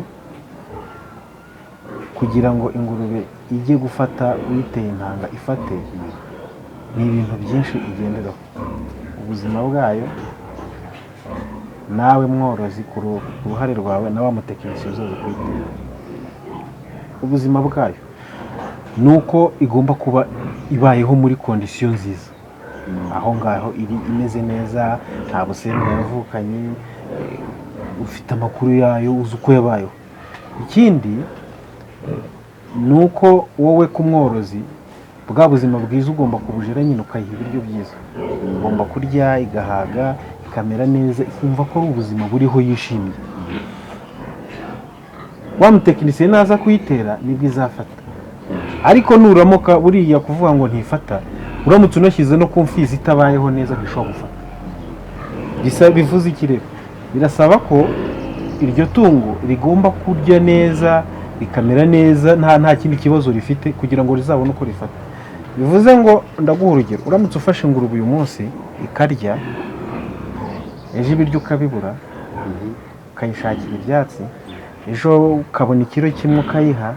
Kugira ngo ingurube ijye gufata uyiteye intanga ifate, ni ibintu byinshi igenderaho. Ubuzima bwayo, nawe mworozi ku ruhare rwawe, na wa mutekinisiye uzaza kuyitera, ubuzima bwayo ni uko igomba kuba ibayeho muri kondisiyo nziza, aho ngaho iri imeze neza, nta busembwa yavukanye, ufite amakuru yayo, uzi uko yabayeho. Ikindi ni uko wowe ku mworozi, bwa buzima bwiza ugomba kubujera nyine, ukayiha ibiryo byiza, ugomba kurya igahaga, ikamera neza, ikumva ko ari ubuzima buriho yishimye. Wa mutekinisiye naza kuyitera nibwo izafata, ariko nuramuka buriya kuvuga ngo ntifata, uramutse unashyize no ku mfizi itabayeho neza ntishobora gufata. Bivuze iki rero? Birasaba ko iryo tungo rigomba kurya neza, rikamera neza nta kindi kibazo rifite kugira ngo rizabone uko rifata. Bivuze ngo ndaguha urugero, uramutse ufashe ingurube uyu munsi ikarya, ejo ibiryo ukabibura, ukayishakira ibyatsi, ejo ukabona ikiro kimwe ukayiha,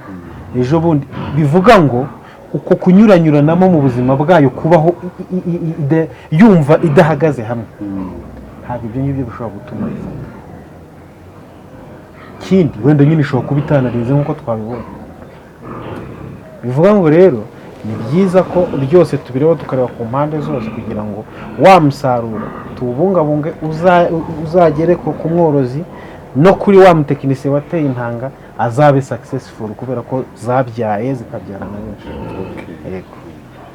ejo bundi bivuga ngo uko kunyuranyuranamo mu buzima bwayo kubaho yumva idahagaze hamwe, ntabwo ibyo ngibyo bishobora gutuma ifata. Ikindi wenda nyine ishobora kuba itanarize nk'uko twabibonye. Bivuga ngo rero ni byiza ko byose tubireba tukareba ku mpande zose kugira ngo wa musaruro tuwubungabunge uzagere ku mworozi no kuri wa mutekinisiye wateye intanga azabe successful kubera ko zabyaye zikabyarana benshi. Yego,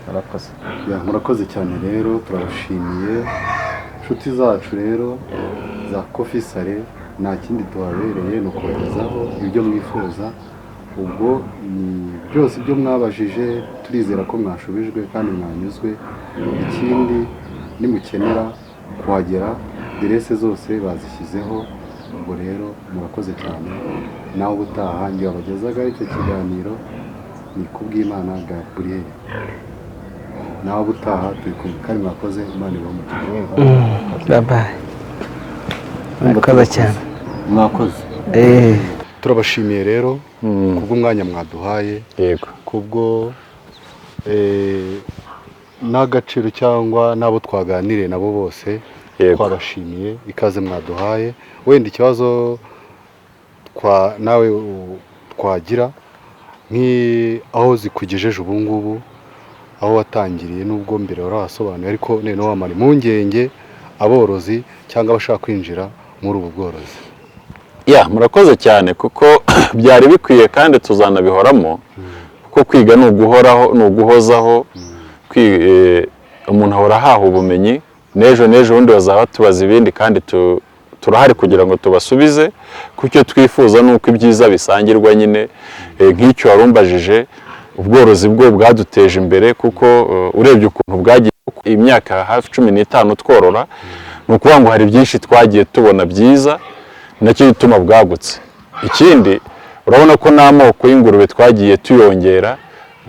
murakoze. Murakoze cyane rero, turabashimiye inshuti zacu rero za Coffee Sale. Nta kindi tuhabereye ni ukubagezaho ibyo mwifuza. Ubwo byose ibyo mwabajije turizera ko mwashubijwe kandi mwanyuzwe. Ikindi nimukenera kuhagera, aderese zose bazishyizeho. Ubwo rero murakoze cyane. Nawe ubutaha njye wabagezaga icyo kiganiro ni Kubwimana Gabriel. Nawe ubutaha turi kumwe kandi mwakoze. Imana ibahe. Bye. Murakoze cyane. Mwakoze. Turabashimiye rero kubw'umwanya mwaduhaye. Yego. Kubwo n'agaciro cyangwa n'abo twaganiriye nabo bose twabashimiye ikaze mwaduhaye. Wenda ikibazo nawe twagira aho zikugejeje ubu ngubu, aho watangiriye n'ubwo mbere warahasobanuye, ariko noneho wamara impungenge aborozi cyangwa abashaka kwinjira muri ubu bworozi. Murakoze cyane kuko byari bikwiye kandi tuzanabihoramo, kuko kwiga ni uguhoraho, ni uguhozaho. Umuntu ahora ahaha ubumenyi, n'ejo ubundi bazaba tubaza ibindi kandi turahari kugira ngo tubasubize. Kuko icyo twifuza ni uko ibyiza bisangirwa nyine. Nk'icyo warumbajije, ubworozi bwo bwaduteje imbere kuko urebye ukuntu bwagiye imyaka hafi 15 tworora, ni ukuvuga ngo hari byinshi twagiye tubona byiza, nacyo gituma bwagutse. Ikindi urabona ko n'amoko y'ingurube twagiye tuyongera,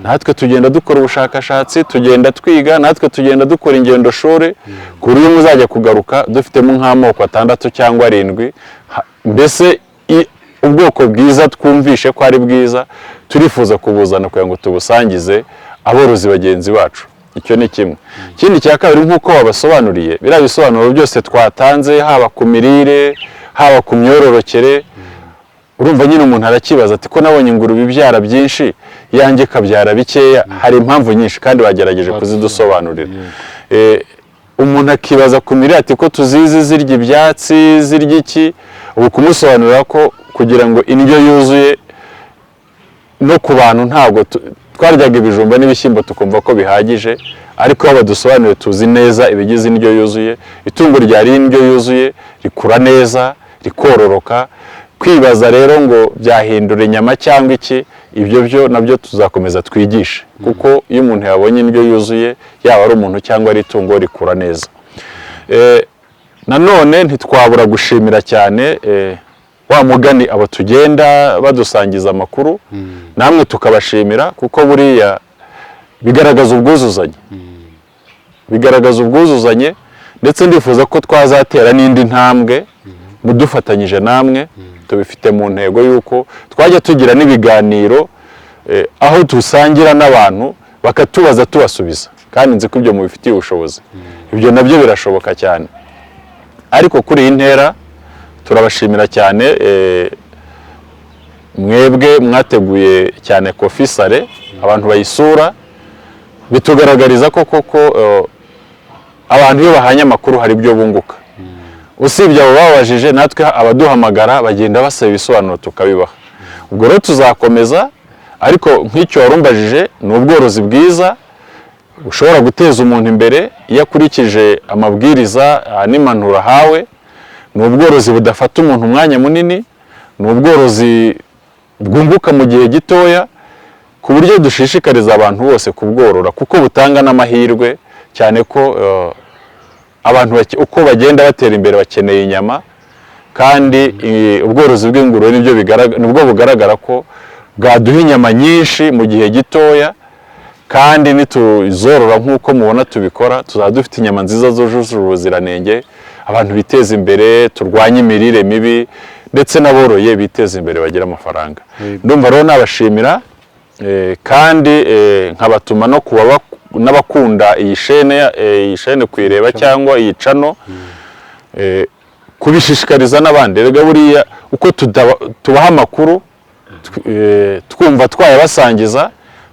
natwe tugenda dukora ubushakashatsi, tugenda twiga, natwe tugenda dukora ingendo shore, ku buryo muzajya kugaruka dufitemo nk'amoko 6 cyangwa 7. Mbese ubwoko bwiza twumvishe ko ari bwiza, turifuza kubuzana kugira ngo tubusangize aborozi bagenzi bacu. Icyo ni kimwe. Ikindi cya kabiri, nk'uko wabasobanuriye, biriya bisobanuro byose twatanze, haba ku mirire, haba ku myororokere, urumva nyine umuntu arakibaza ati ko nabonye ingurube ibyara byinshi, yanjye kabyara bikeya. Hari impamvu nyinshi kandi bagerageje kuzidusobanurira. Umuntu akibaza ku mirire ati ko tuzizi zirya ibyatsi, zirya iki. Ubu kumusobanurira ko kugira ngo indyo yuzuye no ku bantu ntabwo twaryaga ibijumba n'ibishyimbo tukumva ko bihagije, ariko iyo badusobanuriye tuzi neza ibigize indyo yuzuye. Itungo ryari indyo yuzuye rikura neza, rikororoka. Kwibaza rero ngo byahindura inyama cyangwa iki, ibyo byo nabyo tuzakomeza twigishe, kuko iyo umuntu yabonye indyo yuzuye, yaba ari umuntu cyangwa ari itungo, rikura neza. Nanone ntitwabura gushimira cyane wa mugani abo tugenda badusangiza amakuru, namwe tukabashimira kuko buriya bigaragaza ubwuzuzanye. Bigaragaza ubwuzuzanye, ndetse ndifuza ko twazatera n'indi ntambwe mudufatanyije namwe. Tubifite mu ntego yuko twajya tugira n'ibiganiro aho dusangira n'abantu bakatubaza tubasubiza, kandi nzi ko ibyo mubifitiye ubushobozi. Ibyo nabyo birashoboka cyane. Ariko kuri iyi ntera turabashimira cyane, mwebwe mwateguye cyane Coffee Sale, abantu bayisura, bitugaragariza ko koko abantu iyo bahanye amakuru hari ibyo bunguka. Usibye abo babajije, natwe abaduhamagara bagenda basaba ibisobanuro tukabibaha. Ubwo rero tuzakomeza, ariko nk'icyo warumbajije, ni ubworozi bwiza ushobora guteza umuntu imbere iyo akurikije amabwiriza n'impanuro ahawe. Ni ubworozi budafata umuntu umwanya munini, ni ubworozi bwunguka mu gihe gitoya, ku buryo dushishikariza abantu bose kubworora kuko butanga n'amahirwe cyane ko abantu uko bagenda batera imbere bakeneye inyama, kandi ubworozi bw'ingurube nibwo bugaragara ko bwaduha inyama nyinshi mu gihe gitoya, kandi nituzorora nk'uko mubona tubikora tuzaba dufite inyama nziza zujuje ubuziranenge, abantu biteza imbere, turwanye imirire mibi, ndetse n'aboroye biteza imbere bagira amafaranga. Ndumva rero nabashimira, kandi nkabatuma no kuba n'abakunda iyi shene kuyireba cyangwa iyi cano, kubishishikariza n'abandi. Rega buriya uko tubaha amakuru twumva twayabasangiza,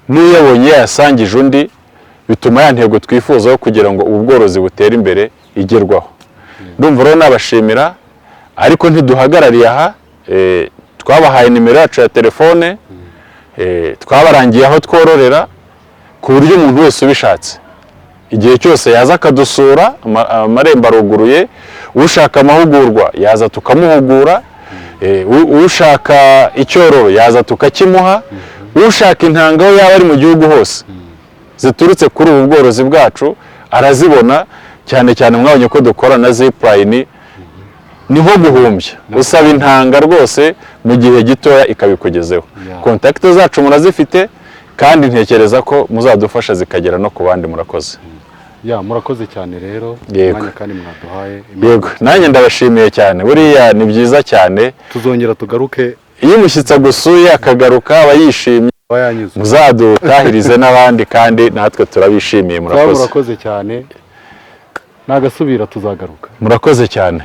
n'uyabonye yasangije undi, bituma ya ntego twifuzaho kugira ngo ubu bworozi butere imbere igerwaho. Ndumva rero nabashimira, ariko ntiduhagarariye aha, twabahaye nimero yacu ya telefone, twabarangiye aho twororera, ku buryo umuntu wese ubishatse igihe cyose yaza akadusura, amarembo aruguruye. Ushaka amahugurwa yaza tukamuhugura, ushaka icyororo yaza tukakimuha, ushaka intanga aho yaba ari mu gihugu hose ziturutse kuri ubu bworozi bwacu arazibona. Cyane cyane mwabonye ko dukora na Zipline, niho guhumbya, usaba intanga rwose mu gihe gitoya ikabikugezeho. Kontakite zacu murazifite, kandi ntekereza ko muzadufasha zikagera no ku bandi. Murakoze. Murakoze cyane rero, mwanya kandi mwaduhaye. Yego, nanjye ndabashimiye cyane, buriya ni byiza cyane. Tuzongera tugaruke. Iyo umushyitsi agusuye akagaruka aba yishimye, muzadutahirize n'abandi, kandi natwe turabishimiye. Murakoze. Murakoze cyane, nagasubira tuzagaruka. Murakoze cyane.